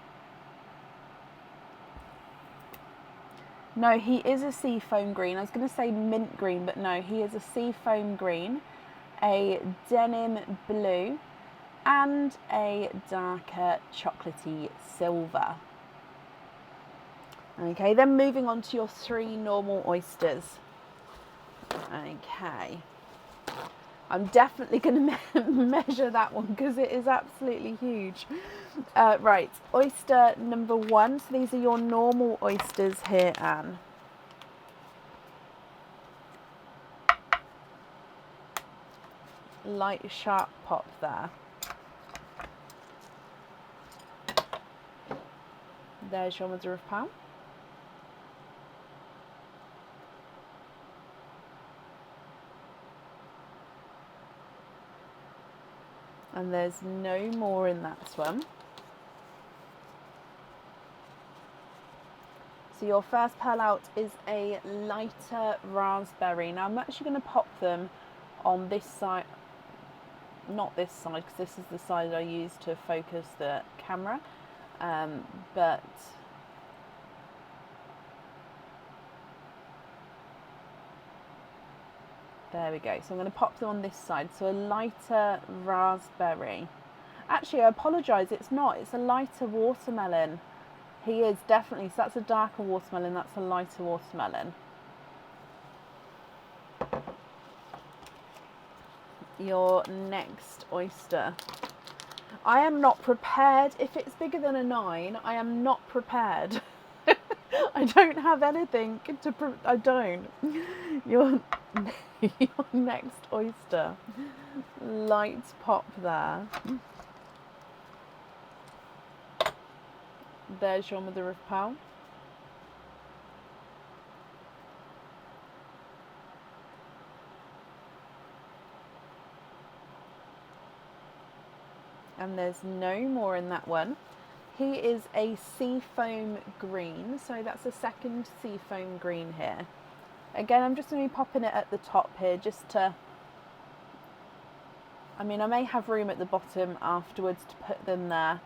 no, he is a sea foam green. I was going to say mint green, but no, he is a sea foam green. A denim blue, and a darker chocolatey silver. Okay, then moving on to your 3 normal oysters. Okay, I'm definitely going to measure that one because it is absolutely huge. Right, oyster number 1. So these are your normal oysters here, Anne. Light sharp pop there. There's your mother of pearl. And there's no more in that one. So your first pearl out is a lighter raspberry. Now I'm actually going to pop them on this side. Not this side, because this is the side I use to focus the camera, but there we go. So I'm going to pop them on this side. So a lighter raspberry. Actually, I apologise, it's not. It's a lighter watermelon. He is definitely. So that's a darker watermelon. That's a lighter watermelon. Your next oyster. I am not prepared. If it's bigger than a 9, I am not prepared. I don't have anything to. I don't. Your next oyster. Light pop there. There's your mother of pearl. And there's no more in that one. He is a sea foam green, so that's the second sea foam green here. Again, I'm just going to be popping it at the top here just to, I mean, I may have room at the bottom afterwards to put them there,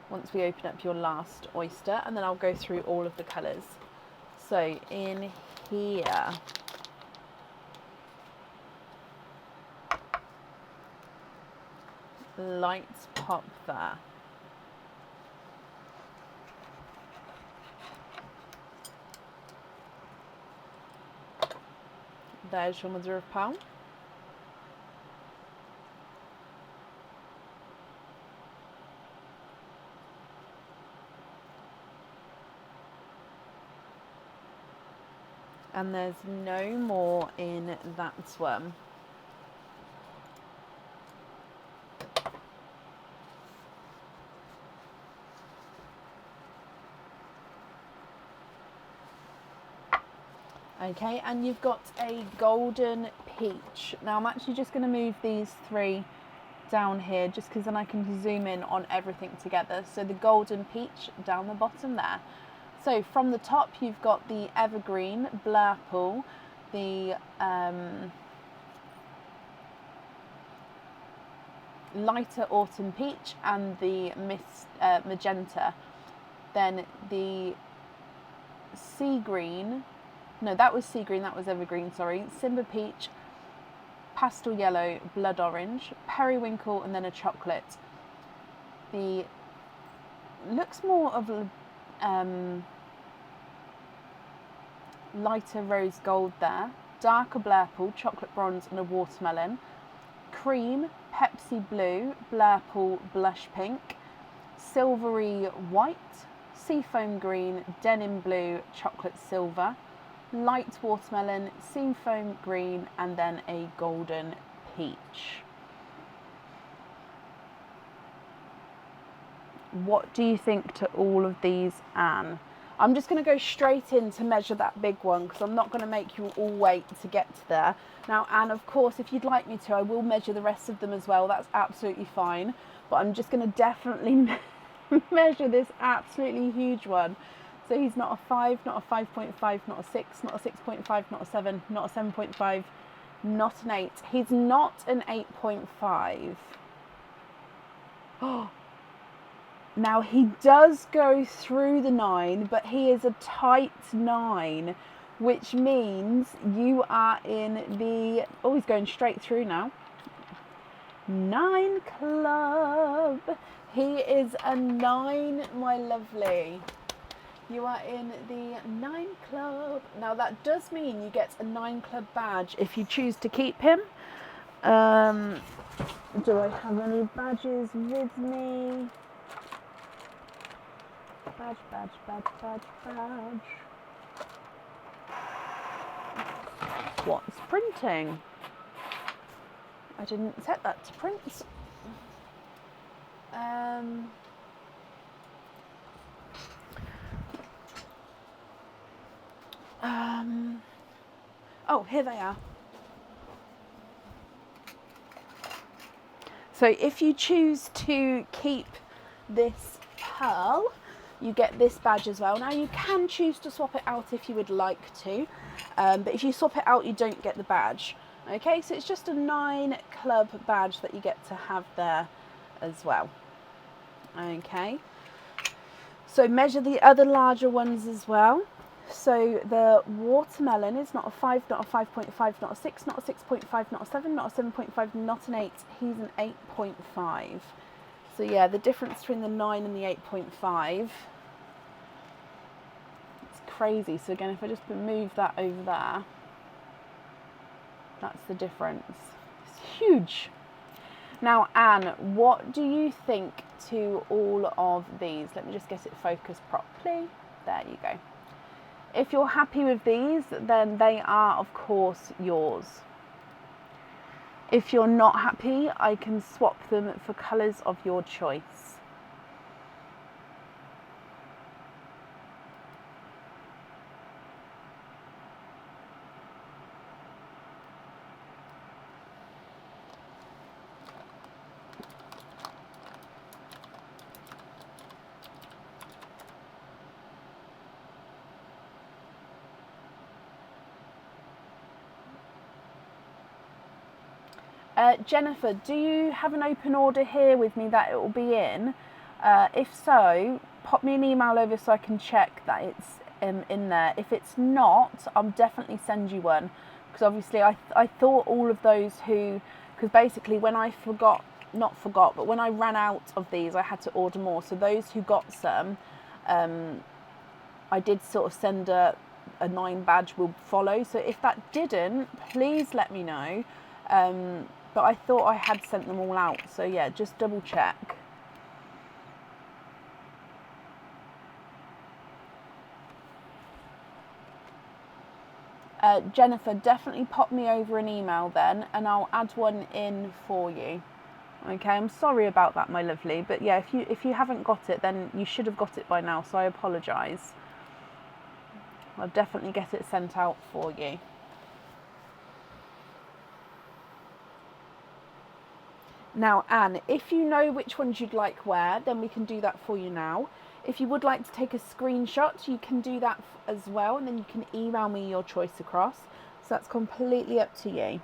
once we open up your last oyster, and then I'll go through all of the colours. So in here, lights pop there. There's your mother of pearl. And there's no more in that one. Okay, and you've got a golden peach. Now I'm actually just going to move these three down here just because then I can zoom in on everything together. So the golden peach down the bottom there. So from the top you've got the evergreen, blurple, the lighter autumn peach and the magenta. Then the sea green, no, that was sea green, that was evergreen, sorry. Simba peach, pastel yellow, blood orange, periwinkle, and then a chocolate. The looks more of a lighter rose gold there, darker blurple, chocolate bronze, and a watermelon. Cream, Pepsi blue, blurple, blush pink, silvery white, seafoam green, denim blue, chocolate silver, light watermelon, seafoam green, and then a golden peach. What do you think to all of these, Anne? I'm just going to go straight in to measure that big one because I'm not going to make you all wait to get to there. Now, Anne, of course, if you'd like me to, I will measure the rest of them as well. That's absolutely fine. But I'm just going to definitely measure this absolutely huge one. So he's not a 5, not a 5.5, not a 6, not a 6.5, not a 7, not a 7.5, not an 8. He's not an 8.5. Oh. Now he does go through the 9, but he is a tight 9, which means you are in the, oh, he's going straight through now. 9 club. He is a 9, my lovely. You are in the 9 club. Now that does mean you get a 9 club badge if you choose to keep him. Do I have any badges with me? Badge, badge, badge, badge, badge. What's printing? I didn't set that to print. Oh, here they are. So if you choose to keep this pearl, you get this badge as well. Now you can choose to swap it out if you would like to, but if you swap it out, you don't get the badge. Okay, so it's just a 9 club badge that you get to have there as well. Okay, so measure the other larger ones as well. So the watermelon is not a 5, not a 5.5, not a 6, not a 6.5, not a 7, not a 7.5, not an 8. He's an 8.5. So yeah, the difference between the 9 and the 8.5, it's crazy. So again, if I just move that over there, that's the difference. It's huge. Now, Anne, what do you think to all of these? Let me just get it focused properly. There you go. If you're happy with these, then they are, of course, yours. If you're not happy, I can swap them for colours of your choice. Jennifer, do you have an open order here with me that it will be in? If so, pop me an email over so I can check that it's in there. If it's not, I'll definitely send you one, because obviously I thought all of those who, because basically when I not forgot, but when I ran out of these, I had to order more. So those who got some, I did sort of send a 9 badge will follow. So if that didn't, please let me know. But I thought I had sent them all out. So yeah, just double check. Jennifer, definitely pop me over an email then, and I'll add one in for you. Okay, I'm sorry about that, my lovely, but yeah, if you haven't got it, then you should have got it by now, so I apologise. I'll definitely get it sent out for you. Now, Anne, if you know which ones you'd like where, then we can do that for you now. If you would like to take a screenshot, you can do that as well, and then you can email me your choice across. So that's completely up to you.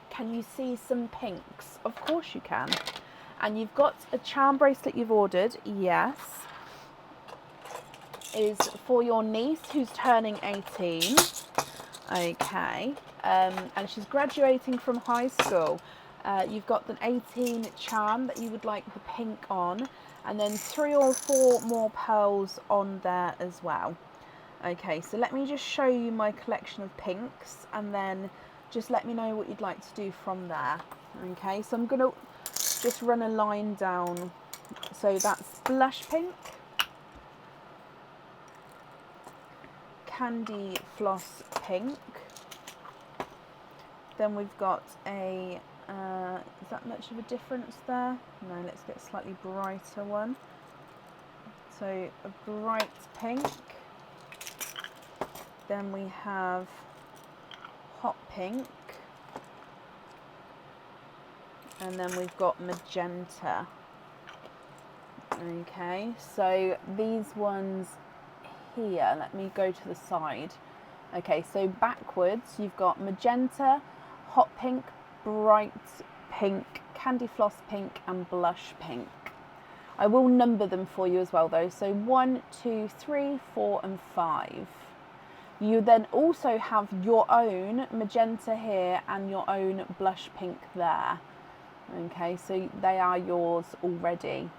Can you see some pinks? Of course you can. And you've got a charm bracelet you've ordered, yes. Is for your niece who's turning 18. Okay. And she's graduating from high school. You've got the 18 charm that you would like the pink on, and then 3 or 4 more pearls on there as well. Okay, so let me just show you my collection of pinks, and then just let me know what you'd like to do from there. Okay, so I'm gonna just run a line down. So that's blush pink, candy floss pink, then we've got a is that much of a difference there? No, let's get a slightly brighter one. So a bright pink, then we have hot pink, and then we've got magenta. Okay, so these ones here, let me go to the side. Okay, so backwards you've got magenta, hot pink, bright pink, candy floss pink, and blush pink. I will number them for you as well though, so 1, 2, 3, 4 and 5. You then also have your own magenta here and your own blush pink there. Okay, so they are yours already.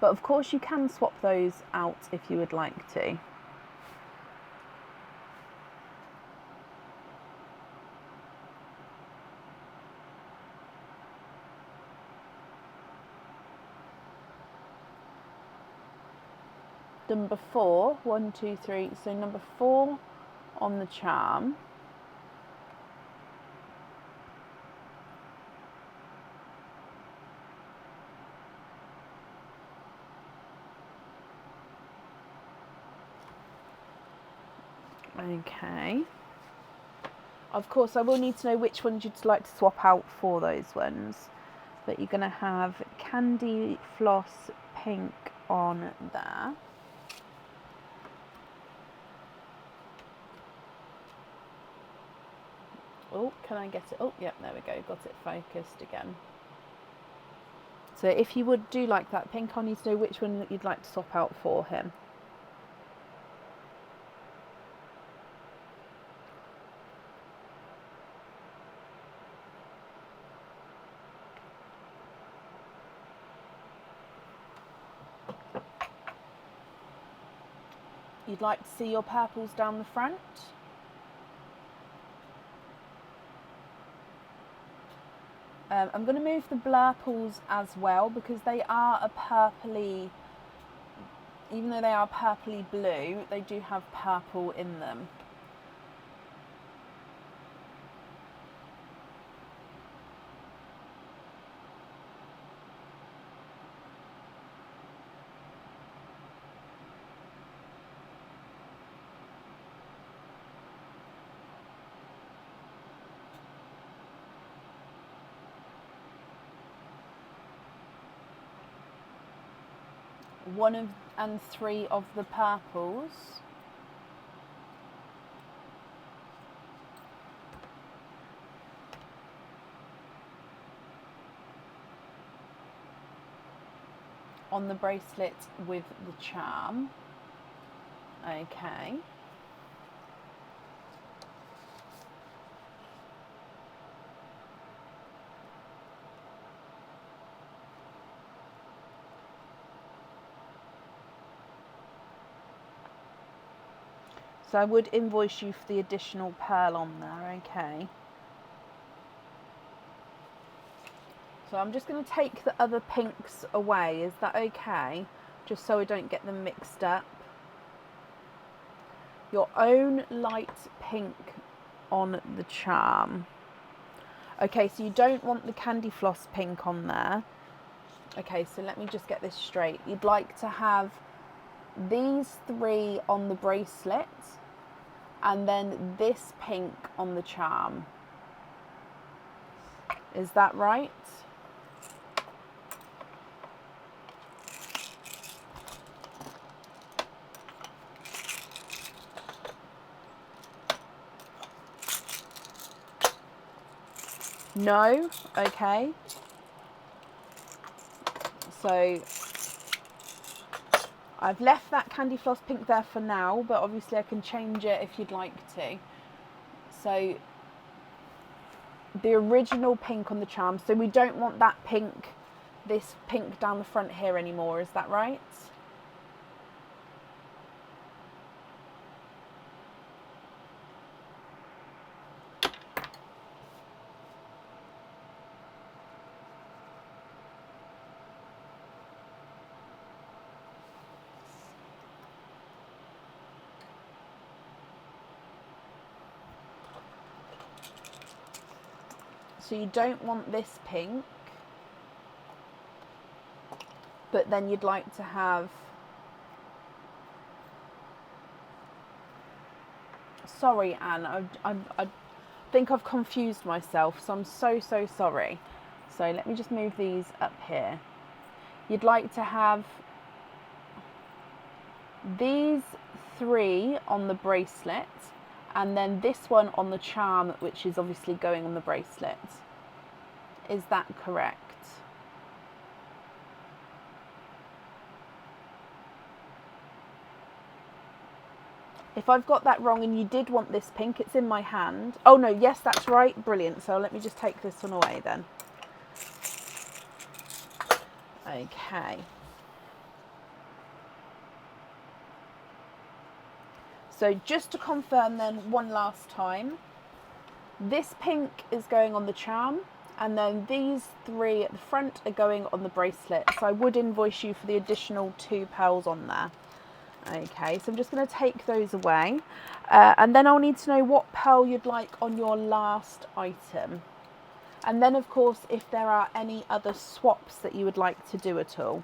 But of course you can swap those out if you would like to. Number 4, 1, 2, 3, so number 4 on the charm. Okay. Of course, I will need to know which ones you'd like to swap out for those ones. But you're going to have candy floss pink on there. Oh, can I get it? Oh, yep, there we go. Got it focused again. So if you would do like that pink, I need to know which one that you'd like to swap out for him. You'd like to see your purples down the front? I'm going to move the blurples as well because they are a purpley, even though they are purpley blue, they do have purple in them. and 3 of the purples. On the bracelet with the charm. Okay. So I would invoice you for the additional pearl on there, okay. So I'm just going to take the other pinks away, is that okay? Just so I don't get them mixed up. Your own light pink on the charm. Okay, so you don't want the candy floss pink on there. Okay, so let me just get this straight. You'd like to have these 3 on the bracelet and then this pink on the charm. Is that right? No? Okay. So I've left that candy floss pink there for now, but obviously I can change it if you'd like to. So the original pink on the charm. So we don't want that pink, this pink down the front here anymore. Is that right? So you don't want this pink, but then you'd like to have, sorry Anne, I think I've confused myself, so I'm so sorry. So let me just move these up here. You'd like to have these 3 on the bracelet and then this one on the charm, which is obviously going on the bracelet. Is that correct? If I've got that wrong and you did want this pink, it's in my hand. Oh no, yes, that's right. Brilliant. So let me just take this one away then. Okay. So just to confirm then one last time, this pink is going on the charm and then these 3 at the front are going on the bracelet. So I would invoice you for the additional 2 pearls on there. Okay, so I'm just going to take those away and then I'll need to know what pearl you'd like on your last item. And then of course if there are any other swaps that you would like to do at all.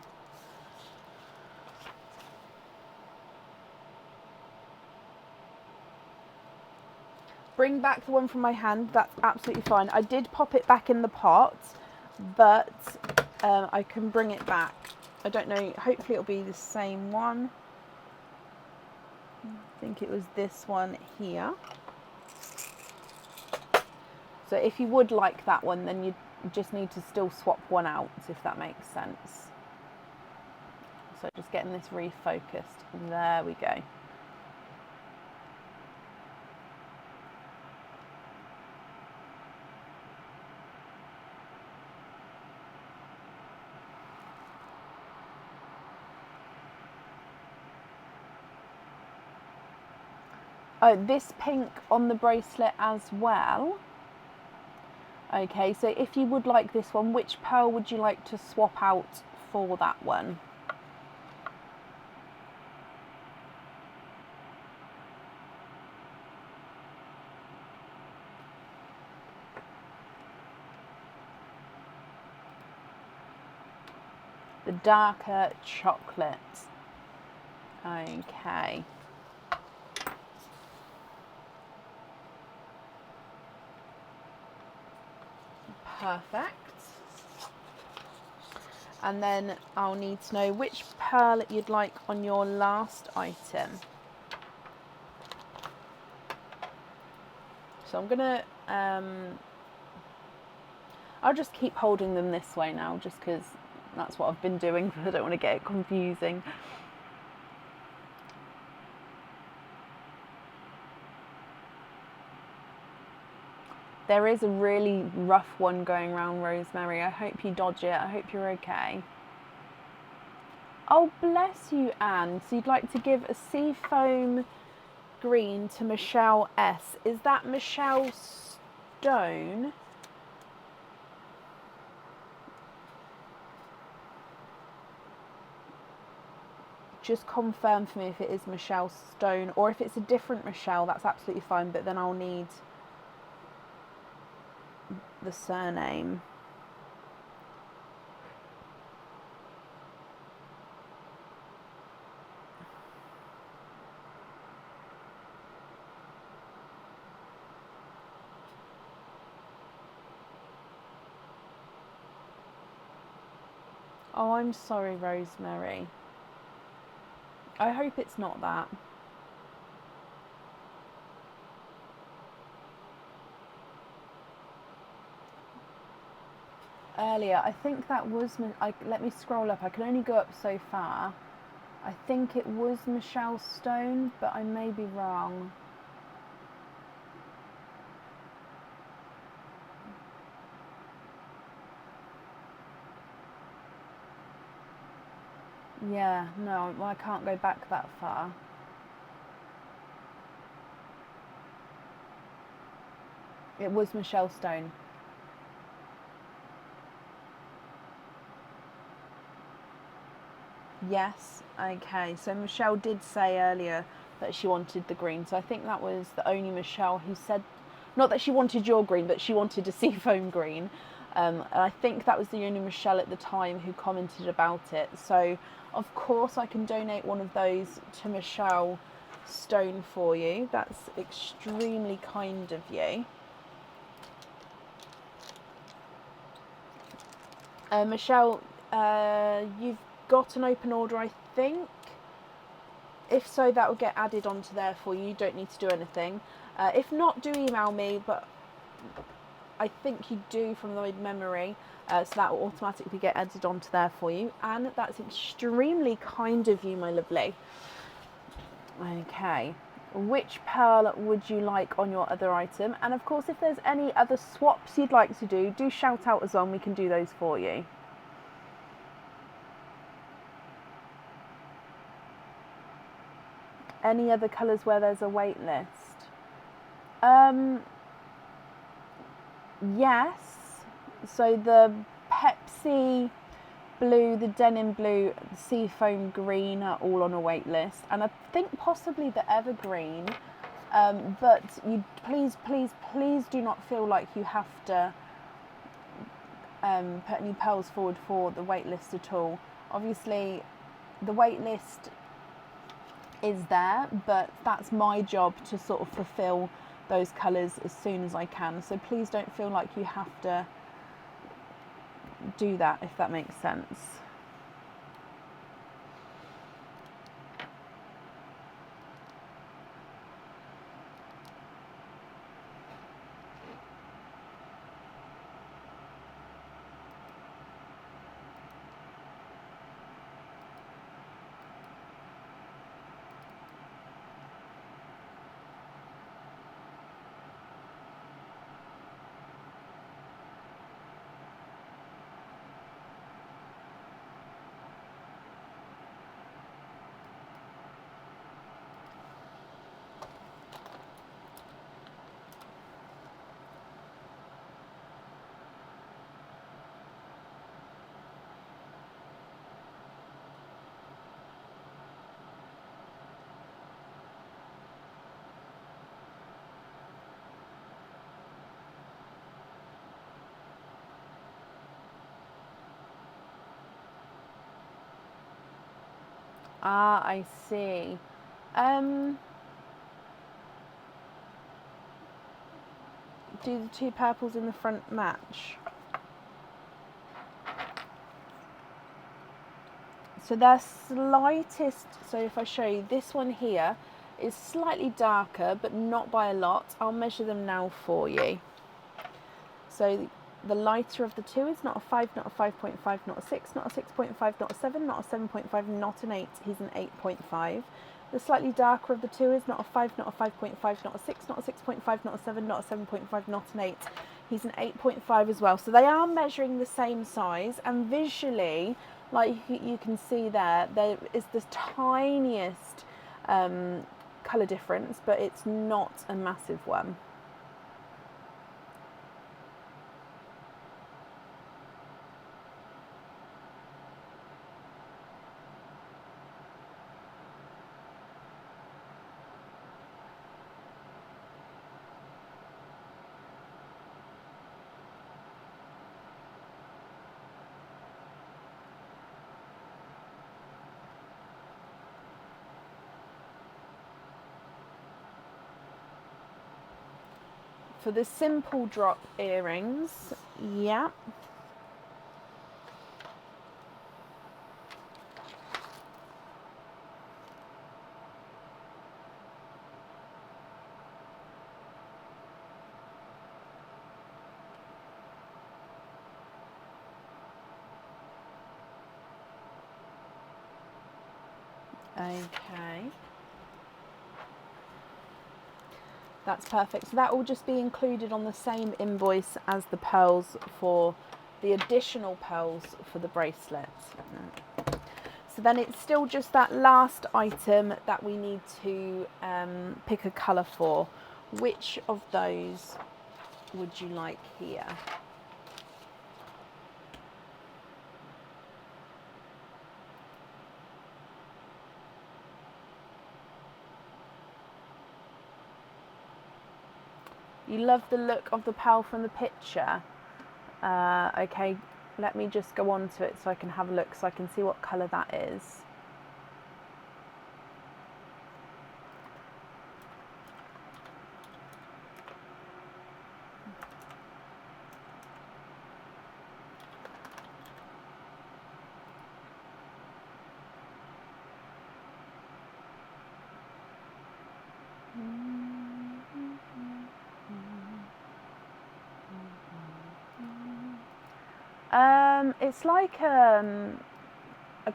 Bring back the one from my hand, that's absolutely fine. I did pop it back in the pot, but I can bring it back. I don't know, hopefully it'll be the same one. I think it was this one here. So if you would like that one, then you just need to still swap one out, if that makes sense. So just getting this refocused. There we go. Oh, this pink on the bracelet as well. Okay, so if you would like this one, which pearl would you like to swap out for that one? The darker chocolate. Okay. Perfect. And then I'll need to know which pearl you'd like on your last item. So I'm gonna, I'll just keep holding them this way now, just because that's what I've been doing. I don't want to get it confusing. There is a really rough one going around, Rosemary. I hope you dodge it. I hope you're okay. Oh, bless you, Anne. So you'd like to give a seafoam green to Michelle S. Is that Michelle Stone? Just confirm for me if it is Michelle Stone, or if it's a different Michelle, that's absolutely fine, but then I'll need the surname. Oh, I'm sorry, Rosemary. I hope it's not that. Earlier, I think that was, let me scroll up, I can only go up so far. I think it was Michelle Stone, but I may be wrong. Yeah, no, I can't go back that far. It was Michelle Stone. Yes, okay. So Michelle did say earlier that she wanted the green. So I think that was the only Michelle who said, not that she wanted your green, but she wanted a seafoam green. And I think that was the only Michelle at the time who commented about it. So of course I can donate one of those to Michelle Stone for you. That's extremely kind of you. Michelle, you've got an open order, I think. If so, that will get added onto there for you. You don't need to do anything. If not, do email me, but I think you do from my memory. So that will automatically get added onto there for you. And that's extremely kind of you, my lovely. Okay. Which pearl would you like on your other item? And of course, if there's any other swaps you'd like to do shout out as well and we can do those for you. Any other colours where there's a wait list? Yes. So the Pepsi blue, the denim blue, the seafoam green are all on a wait list. And I think possibly the evergreen. But you please do not feel like you have to put any pearls forward for the wait list at all. Obviously, the wait list is there, but that's my job to sort of fulfill those colours as soon as I can. So please don't feel like you have to do that, if that makes sense. Ah, I see. Do the two purples in the front match? So they're slightest, so if I show you, this one here is slightly darker, but not by a lot. I'll measure them now for you. So the lighter of the two is not a 5, not a 5.5, not a 6, not a 6.5, not a 7, not a 7.5, not an 8. He's an 8.5. The slightly darker of the two is not a 5, not a 5.5, not a 6, not a 6.5, not a 7, not a 7.5, not an 8. He's an 8.5 as well. So they are measuring the same size, and visually, like you can see there is the tiniest colour difference, but it's not a massive one. For the simple drop earrings, yeah. Okay. That's perfect. So that will just be included on the same invoice as the pearls for the additional pearls for the bracelet. So then it's still just that last item that we need to pick a colour for. Which of those would you like here? You love the look of the pearl from the picture. Okay, let me just go on to it so I can have a look, so I can see what colour that is. It's like a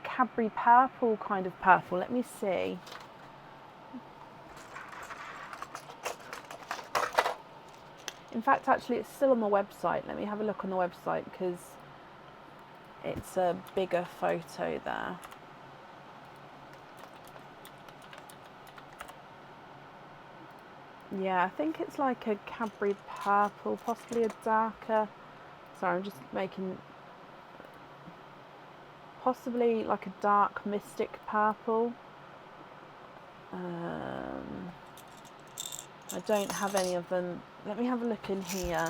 Cadbury purple kind of purple. Let me see. In fact, actually, it's still on the website. Let me have a look on the website because it's a bigger photo there. Yeah, I think it's like a Cadbury purple, possibly a darker. Sorry, I'm just making. Possibly like a dark mystic purple. I don't have any of them. Let me have a look in here.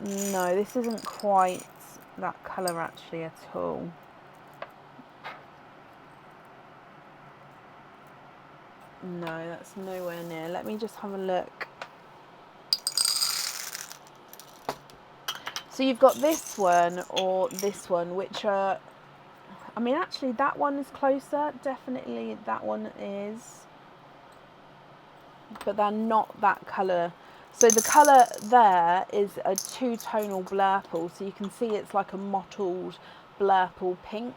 No, this isn't quite that colour actually at all. No, that's nowhere near. Let me just have a look. So you've got this one or this one, which are, I mean, actually that one is closer. Definitely that one is. But they're not that colour. So the colour there is a two-tonal blurple. So you can see it's like a mottled blurple pink.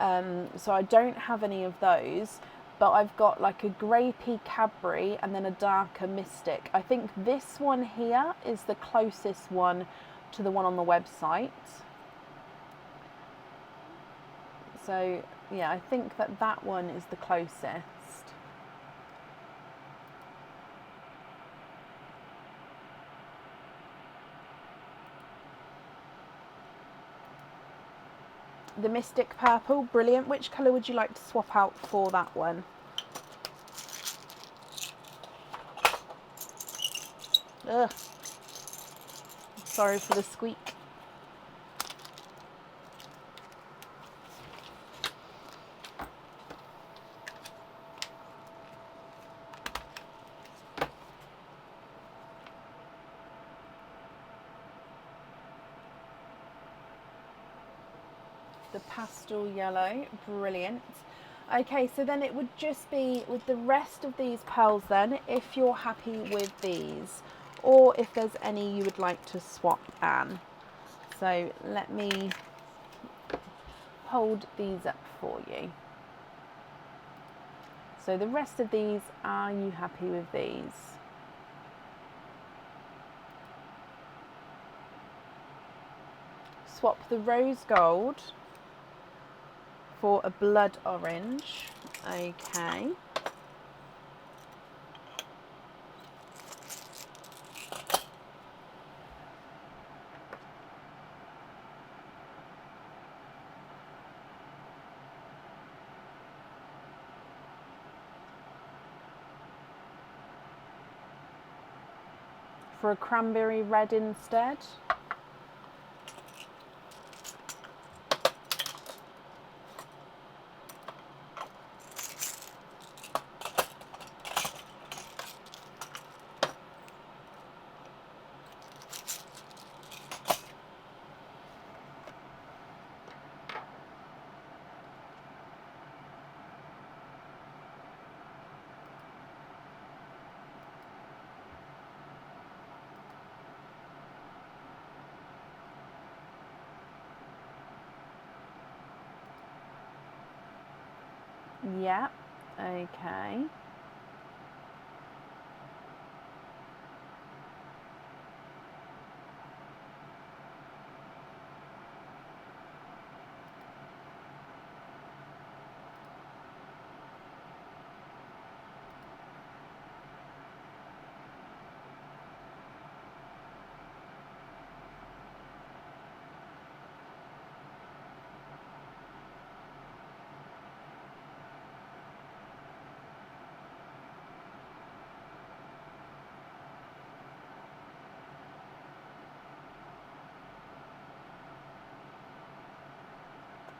So I don't have any of those. But I've got like a grapey Cadbury and then a darker Mystic. I think this one here is the closest one to the one on the website. So yeah, I think that that one is the closest. The Mystic Purple, brilliant. Which colour would you like to swap out for that one? Ugh. Sorry for the squeak. the pastel yellow. Brilliant. Okay, so then it would just be with the rest of these pearls then, if you're happy with these, or if there's any you would like to swap, Anne. So let me hold these up for you. So the rest of these, are you happy with these? Swap the rose gold for a blood orange. Okay. For a cranberry red instead. Yep, okay.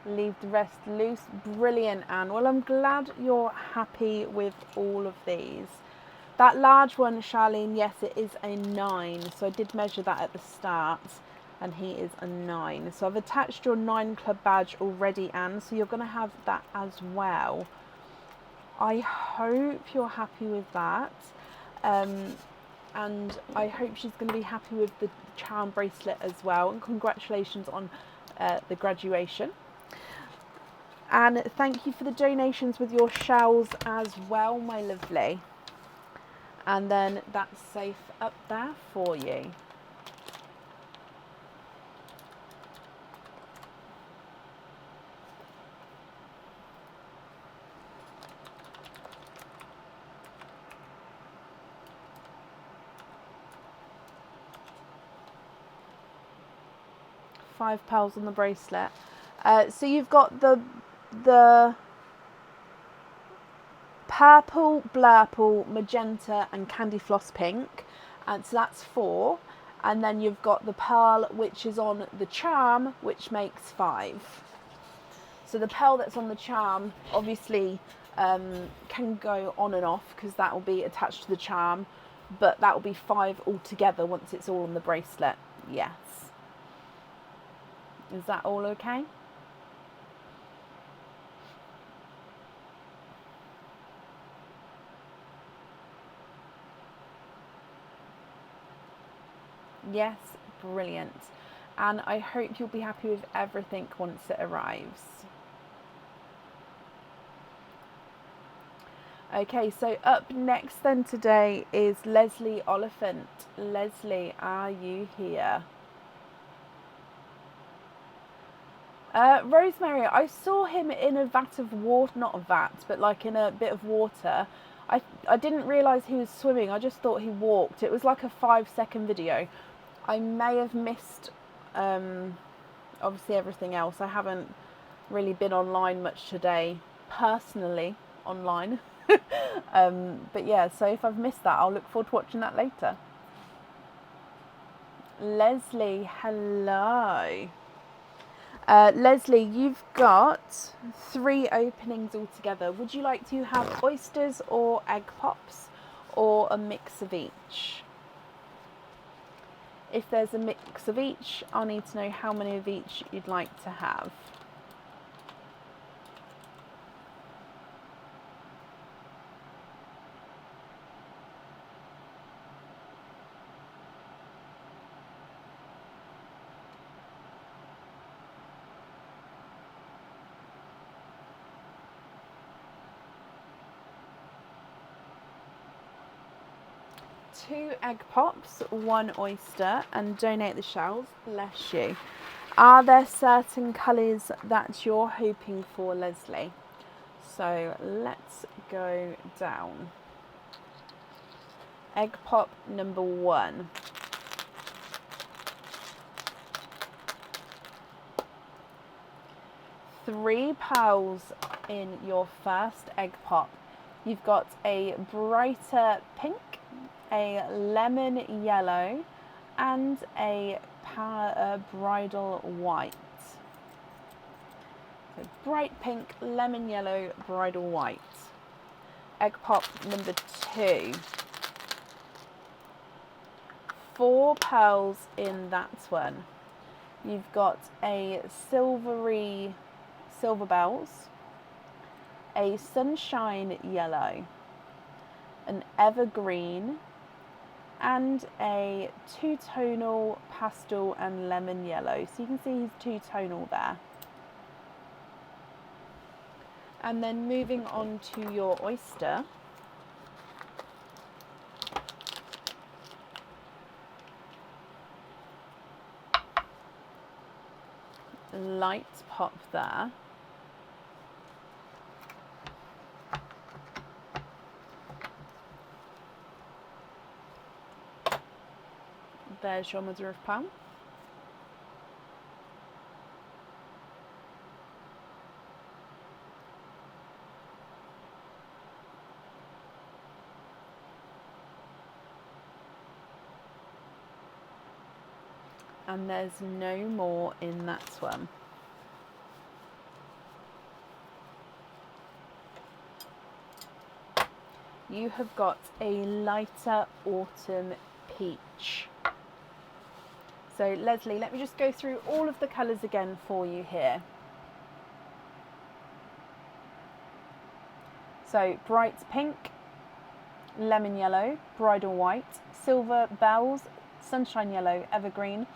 Leave the rest loose. Brilliant, Anne. Well, I'm glad you're happy with all of these. That large one, Charlene, yes, it is a 9. So I did measure that at the start, and he is a 9. So I've attached your 9 club badge already, Anne, so you're going to have that as well. I hope you're happy with that. And I hope she's going to be happy with the charm bracelet as well. And congratulations on the graduation. And thank you for the donations with your shells as well, my lovely. And then that's safe up there for you. £5 on the bracelet. So you've got the purple, blurple, magenta and candy floss pink, and so that's 4. And then you've got the pearl, which is on the charm, which makes 5. So the pearl that's on the charm obviously can go on and off because that will be attached to the charm, but that will be 5 altogether once it's all on the bracelet. Yes. Is that all okay? Yes, brilliant. And I hope you'll be happy with everything once it arrives. Okay, so up next then today is Leslie Oliphant. Leslie, are you here? Rosemary, I saw him in a vat of water, not a vat, but like in a bit of water. I didn't realise he was swimming, I just thought he walked. It was like a 5-second video. I may have missed obviously everything else. I haven't really been online much today, personally online. But yeah, so if I've missed that, I'll look forward to watching that later. Leslie, hello. Leslie, you've got 3 openings altogether. Would you like to have oysters or egg pops, or a mix of each? If there's a mix of each, I'll need to know how many of each you'd like to have. 2 egg pops, 1 oyster, and donate the shells. Bless you. Are there certain colours that you're hoping for, Leslie? So let's go down. Egg pop number 1. Three pearls in your first egg pop. You've got a brighter pink, a lemon yellow, and a bridal white. So bright pink, lemon yellow, bridal white. Egg pop number 2. 4 pearls in that one. You've got a silvery silver bells, a sunshine yellow, an evergreen, and a two-tonal pastel and lemon yellow. So you can see he's two-tonal there. And then moving on to your oyster. Light pop there. There's your mother of pearl. And there's no more in that one. You have got a lighter autumn peach. So Leslie, let me just go through all of the colours again for you here. So bright pink, lemon yellow, bridal white, silver bells, sunshine yellow, evergreen,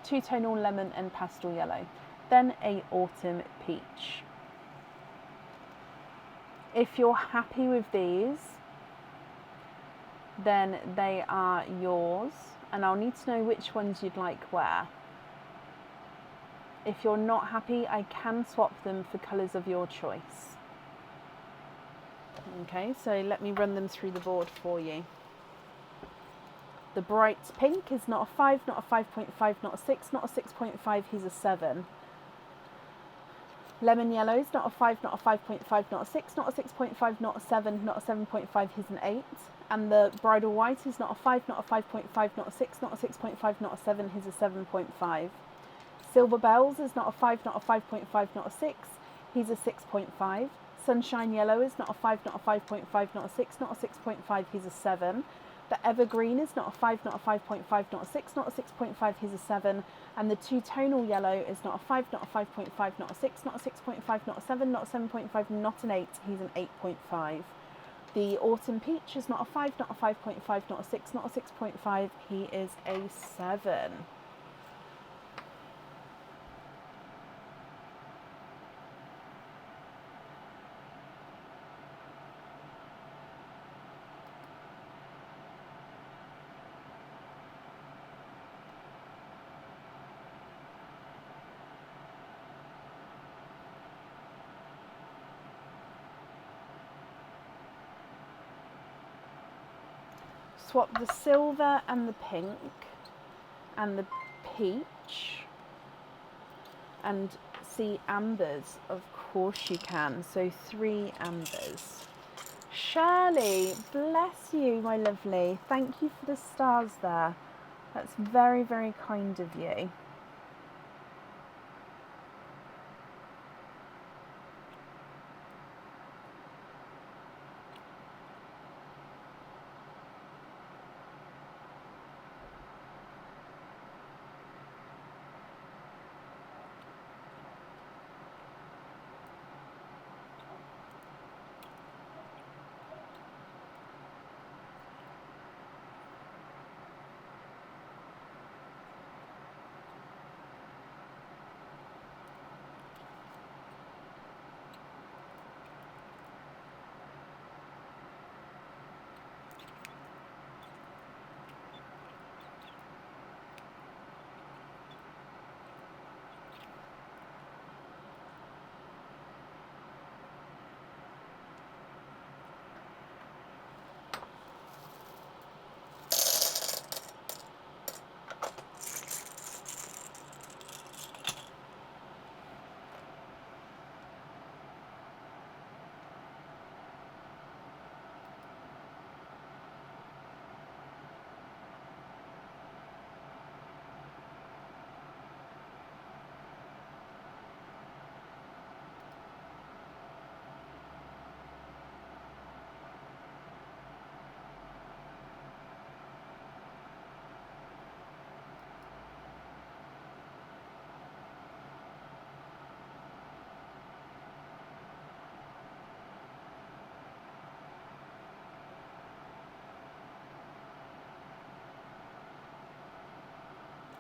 two-tonal lemon and pastel yellow. Then a autumn peach. If you're happy with these, then they are yours, and I'll need to know which ones you'd like where. If you're not happy, I can swap them for colours of your choice. Okay, so let me run them through the board for you. The bright pink is not a 5, not a 5.5, not a 6, not a 6.5, he's a 7. Lemon yellow is not a 5, not a 5.5, not a 6, not a 6.5, not a 7, not a 7.5, he's an 8. And the bridal white is not a 5, not a 5.5, not a 6, not a 6.5, not a 7, he's a 7.5. Silver bells is not a 5, not a 5.5, not a 6, he's a 6.5. Sunshine yellow is not a 5, not a 5.5, not a 6, not a 6.5, he's a 7. The evergreen is not a 5, not a 5.5, not a 6, not a 6.5, he's a 7. And the two-tonal yellow is not a 5, not a 5.5, not a 6, not a 6.5, not a 7, not a 7.5, not an 8, he's an 8.5. The autumn peach is not a 5, not a 5.5, not a 6, not a 6.5, he is a 7. Swap the silver and the pink and the peach and see ambers. Of course you can. So 3 ambers. Shirley, bless you, my lovely. Thank you for the stars there. That's very, very kind of you.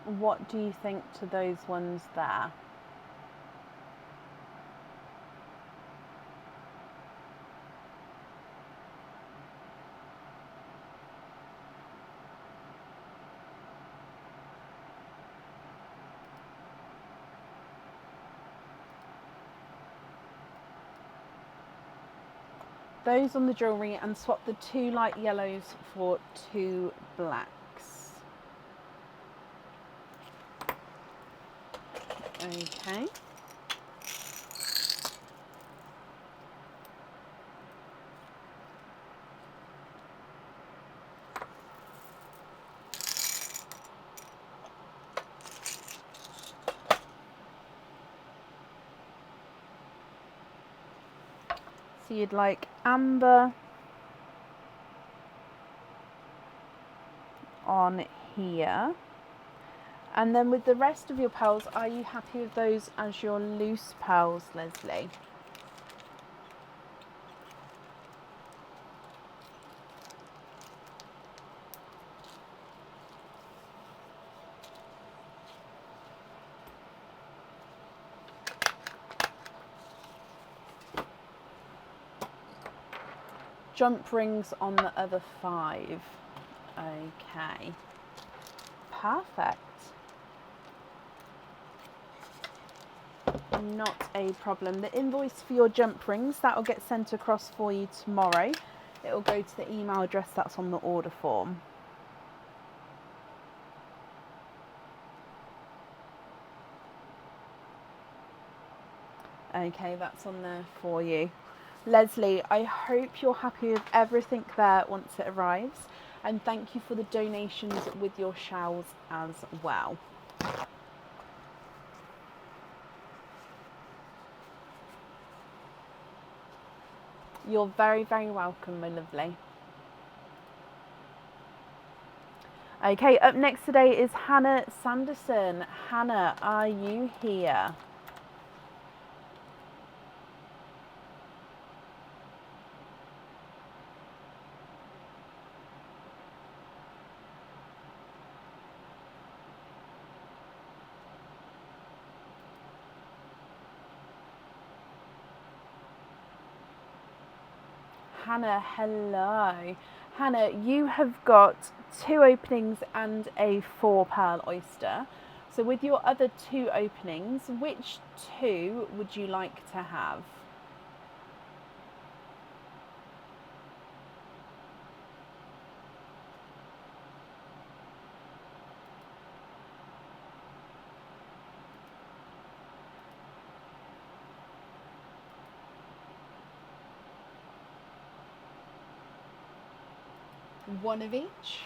What do you think to those ones there? Those on the jewellery, and swap the 2 light yellows for 2 blacks. Okay. So you'd like amber on here. And then with the rest of your pearls, are you happy with those as your loose pearls, Leslie? Jump rings on the other 5. Okay. Perfect. Not a problem. The invoice for your jump rings, that will get sent across for you tomorrow. It will go to the email address that's on the order form. Okay, that's on there for you. Leslie, I hope you're happy with everything there once it arrives, and thank you for the donations with your shells as well. You're very, very welcome, my lovely. Okay, up next today is Hannah Sanderson. Hannah, are you here? Hannah, hello. Hannah, you have got 2 openings and a 4 pearl oyster. So with your other 2 openings, which 2 would you like to have? One of each.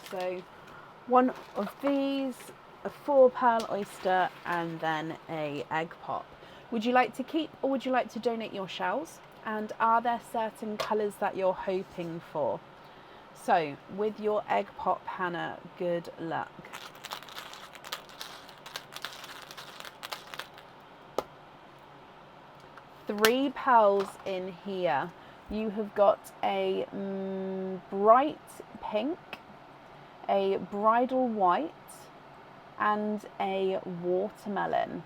So one of these, a 4 pearl oyster, and then a egg pop. Would you like to keep, or would you like to donate your shells? And are there certain colours that you're hoping for? So with your egg pop, Hannah, good luck. Three pearls in here. You have got a bright pink, a bridal white, and a watermelon.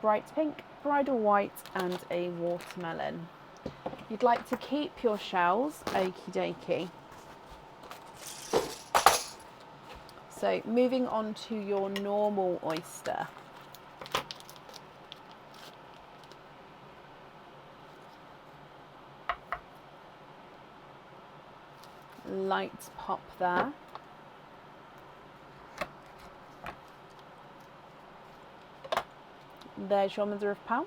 Bright pink, bridal white, and a watermelon. You'd like to keep your shells, okie dokie. So moving on to your normal oyster. Light pop there. There's your mother of pearl.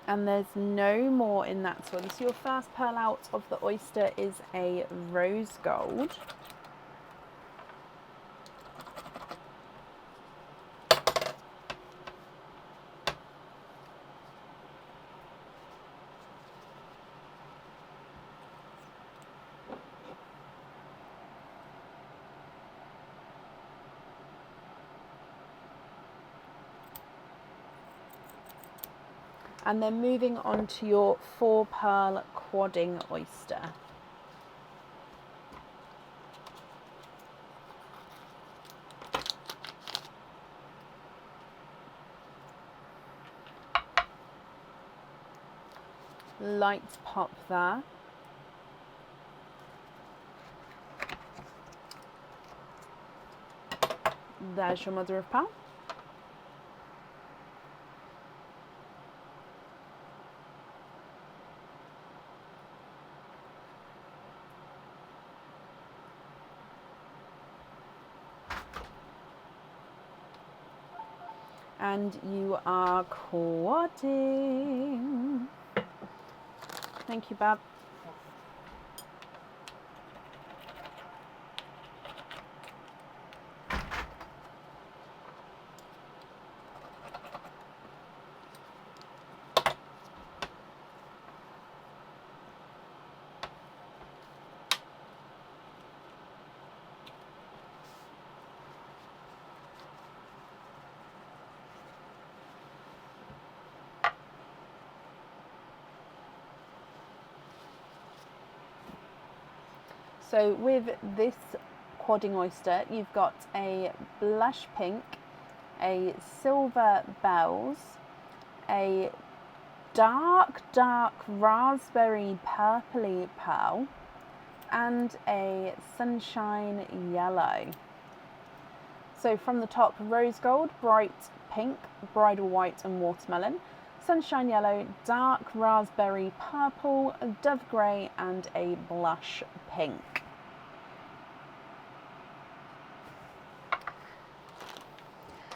And there's no more in that one. So your first pearl out of the oyster is a rose gold. And then moving on to your 4-pearl quadding oyster. Light pop there. There's your mother of pearl. And you are quadding. Thank you, Bab. So with this quadding oyster, you've got a blush pink, a silver bells, a dark raspberry purpley pearl, and a sunshine yellow. So from the top, rose gold, bright pink, bridal white and watermelon, sunshine yellow, dark raspberry purple, dove grey and a blush pink.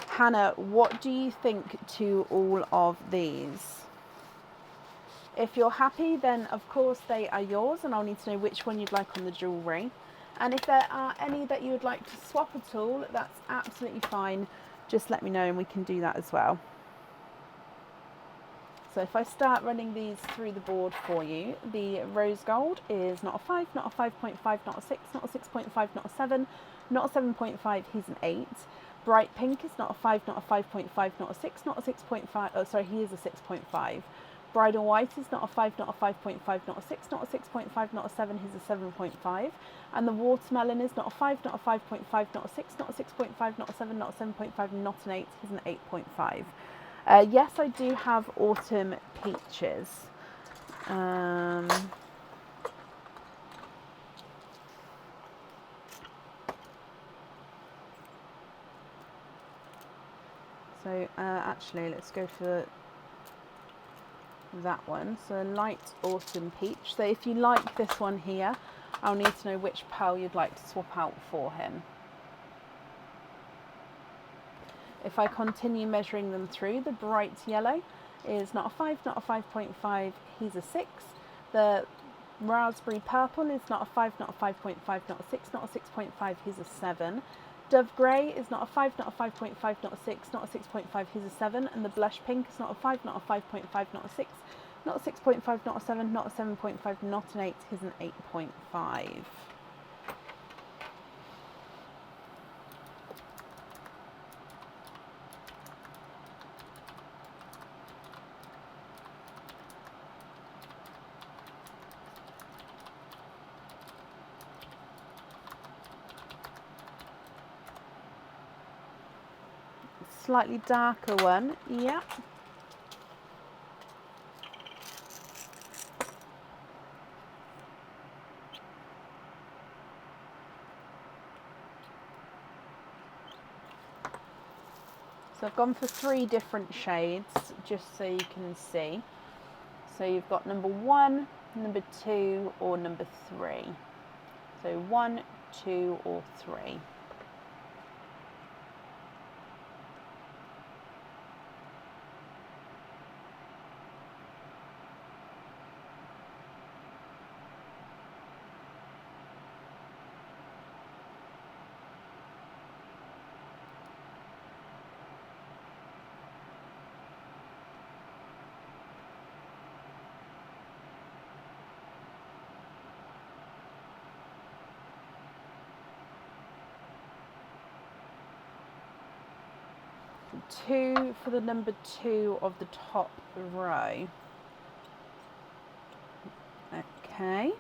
Hannah, what do you think to all of these? If you're happy, then of course they are yours, and I'll need to know which one you'd like on the jewellery. And if there are any that you would like to swap at all, that's absolutely fine. Just let me know and we can do that as well. So if I start running these through the board for you, the rose gold is not a 5, not a 5.5, not a 6, not a 6.5, not a 7, not a 7.5, he's an 8. Bright pink is not a 5, not a 5.5, not a 6, not a 6.5, oh sorry, he is a 6.5. Bridal white is not a 5, not a 5.5, not a 6, not a 6.5, not a 7, he's a 7.5. And the watermelon is not a 5, not a 5.5, not a 6, not a 6.5, not a 7, not a 7.5, not an 8, he's an 8.5. Yes, I do have autumn peaches. So actually, let's go for that one. So light autumn peach. So if you like this one here, I'll need to know which pearl you'd like to swap out for him. If I continue measuring them through, the bright yellow is not a 5, not a 5.5, he's a 6. The raspberry purple is not a 5, not a 5.5, not a 6, not a 6.5, he's a 7. Dove grey is not a 5, not a 5.5, not a 6, not a 6.5, he's a 7. And the blush pink is not a 5, not a 5.5, not a 6, not a 6.5, not a 7, not a 7.5, not an 8, he's an 8.5. Slightly darker one, yeah. So I've gone for 3 different shades, just so you can see. So you've got number 1, number 2, or number 3. So 1, 2, or 3. 2 for the number 2 of the top row. Okay.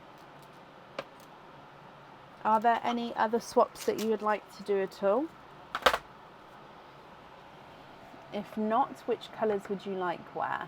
Are there any other swaps that you would like to do at all? If not, which colours would you like where?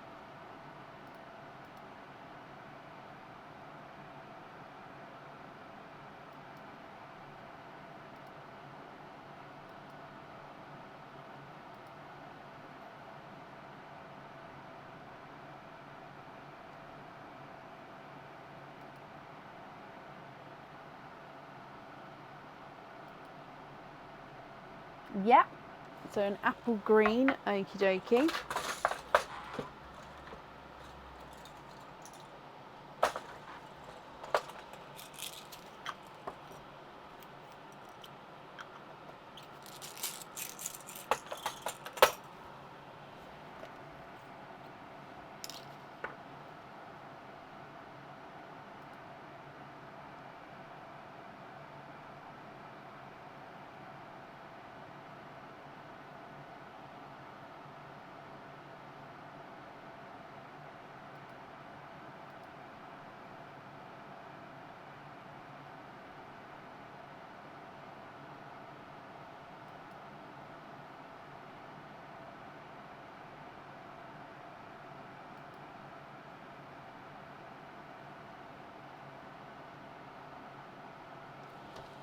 Yep. So an apple green, okie dokie.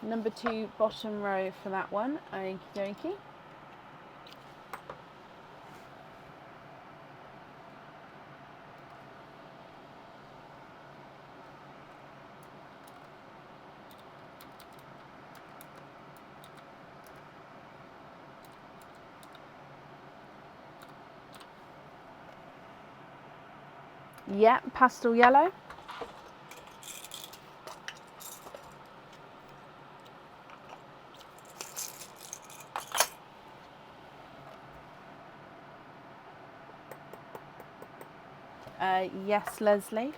Number 2 bottom row for that one, okie dokie. Yep, pastel yellow. Yes, Leslie.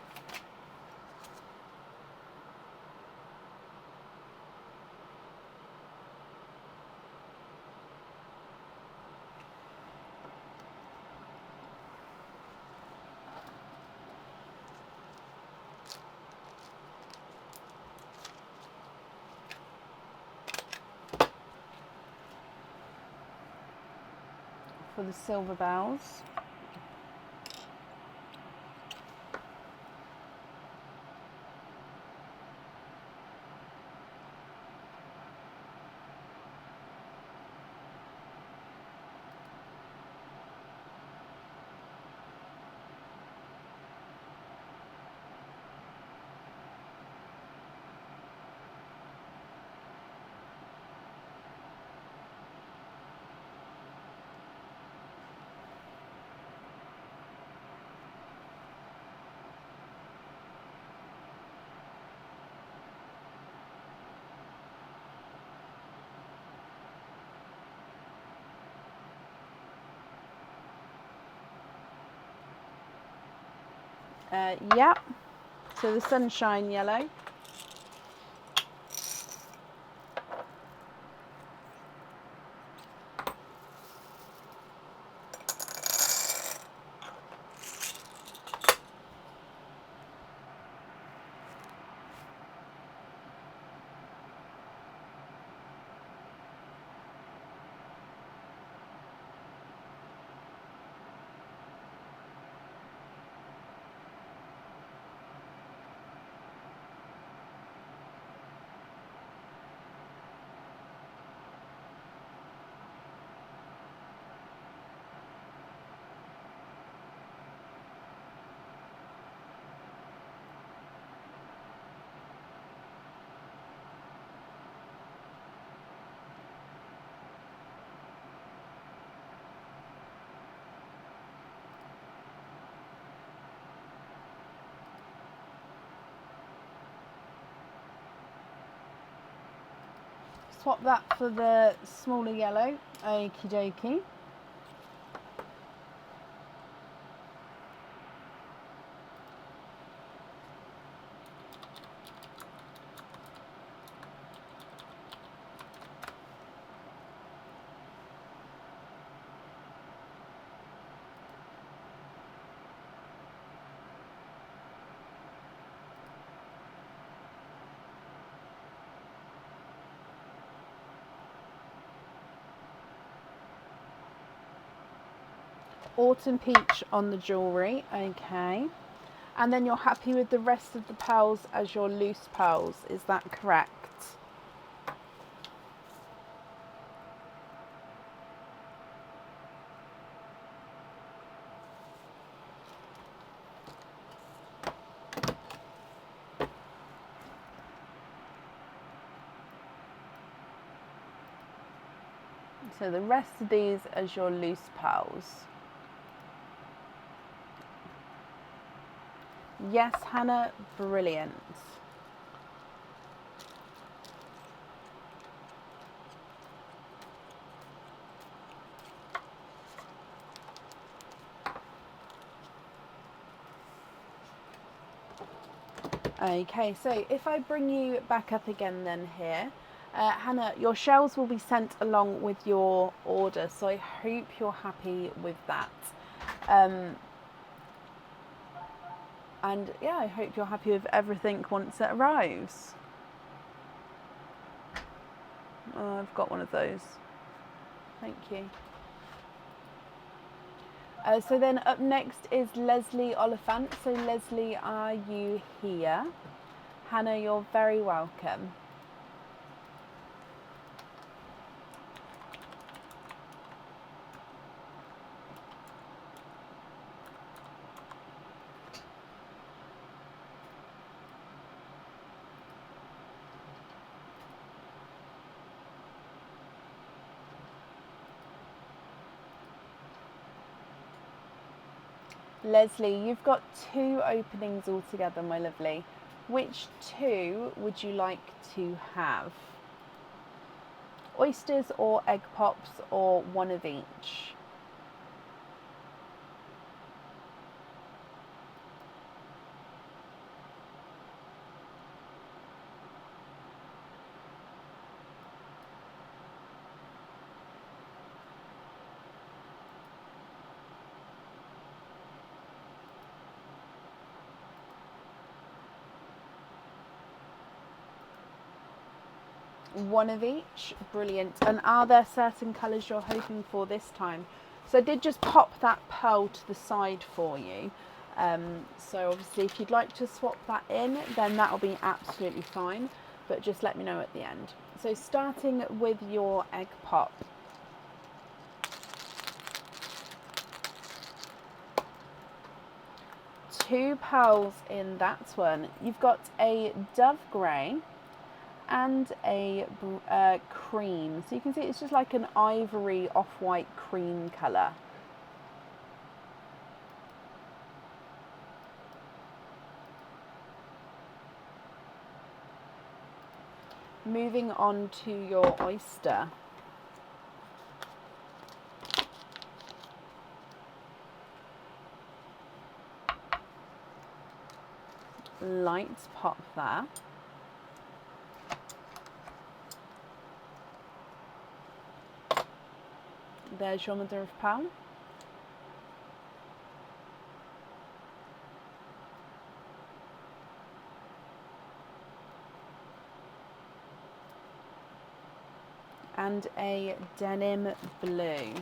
For the silver bells. Yep. So the sunshine yellow. Swap that for the smaller yellow, okie dokie. Autumn peach on the jewellery, okay. And then you're happy with the rest of the pearls as your loose pearls, is that correct? So the rest of these as your loose pearls. Yes, Hannah, brilliant. Okay, so if I bring you back up again then here, Hannah, your shells will be sent along with your order, so I hope you're happy with that. And yeah, I hope you're happy with everything once it arrives. Oh, I've got one of those. Thank you. So then up next is Leslie Oliphant. So Leslie, are you here? Hannah, you're very welcome. Leslie, you've got 2 openings altogether, my lovely. Which 2 would you like to have? Oysters or egg pops, or one of each? One of each, brilliant. And are there certain colours you're hoping for this time? So I did just pop that pearl to the side for you. So obviously if you'd like to swap that in, then that'll be absolutely fine, but just let me know at the end. So starting with your egg pop. Two pearls in that one. You've got a dove grey and a cream. So you can see it's just like an ivory off-white cream colour. Moving on to your oyster. Light pop there. There's your mother of pearl. And a denim blue.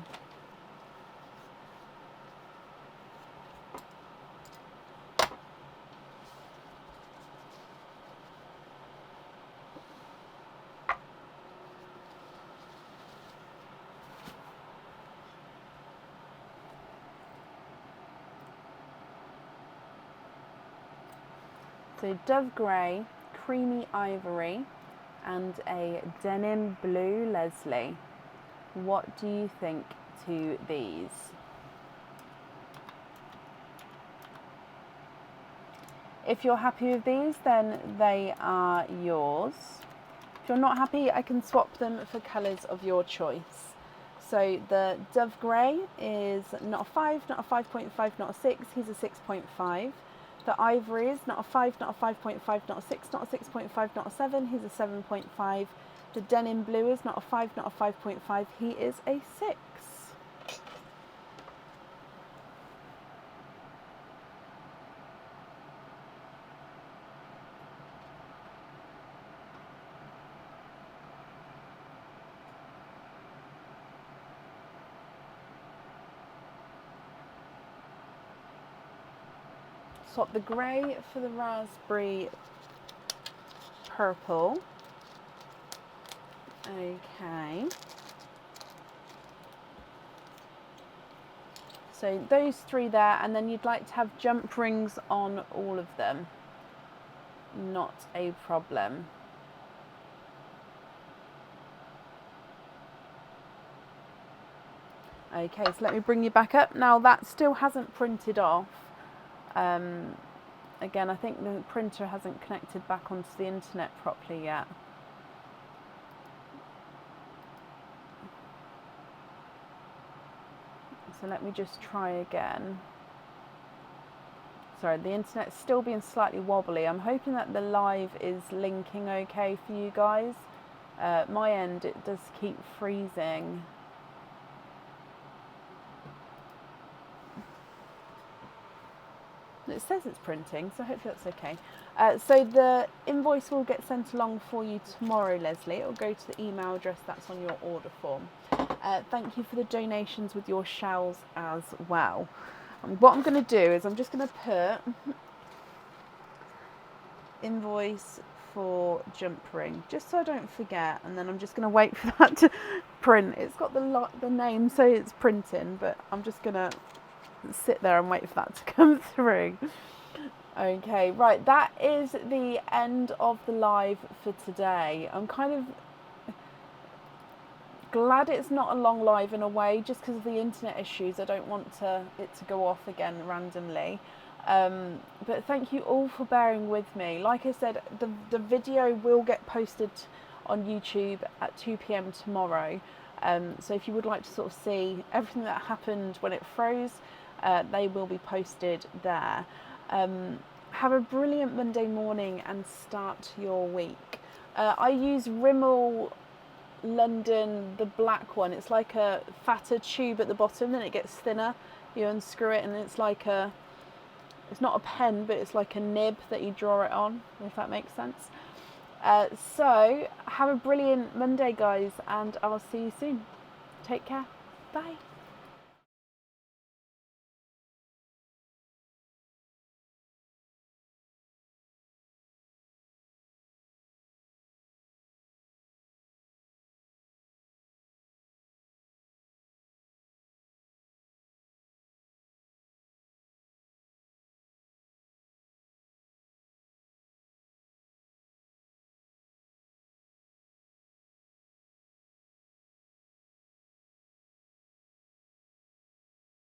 So dove grey, creamy ivory, and a denim blue, Leslie. What do you think to these? If you're happy with these, then they are yours. If you're not happy, I can swap them for colours of your choice. So the dove grey is not a 5, not a 5.5, not a 6, he's a 6.5. The ivory is not a 5, not a 5.5, not a 6, not a 6.5, not a 7, he's a 7.5. The denim blue is not a 5, not a 5.5, he is a 6. swap the grey for the raspberry purple. Okay. So those 3 there, and then you'd like to have jump rings on all of them. Not a problem. Okay, so let me bring you back up. Now that still hasn't printed off. Again, I think the printer hasn't connected back onto the internet properly yet. So let me just try again. Sorry, the internet's still being slightly wobbly. I'm hoping that the live is linking okay for you guys. My end, it does keep freezing. It says it's printing, so hopefully that's okay. So the invoice will get sent along for you tomorrow, Leslie. It will go to the email address that's on your order form. Thank you for the donations with your shells as well. And what I'm going to do is I'm just going to put invoice for jump ring, just so I don't forget, and then I'm just going to wait for that to print. It's got the name, so it's printing, but I'm just going to sit there and wait for that to come through. Okay, right, that is the end of the live for today. I'm kind of glad it's not a long live in a way, just because of the internet issues. I don't want it to go off again randomly. But thank you all for bearing with me. Like I said, the video will get posted on YouTube at 2 p.m. tomorrow. So if you would like to sort of see everything that happened when it froze, they will be posted there. Have a brilliant Monday morning and start your week. I use Rimmel London, the black one. It's like a fatter tube at the bottom, then it gets thinner. You unscrew it and it's like it's not a pen, but it's like a nib that you draw it on, if that makes sense. So have a brilliant Monday, guys, and I'll see you soon. Take care. Bye.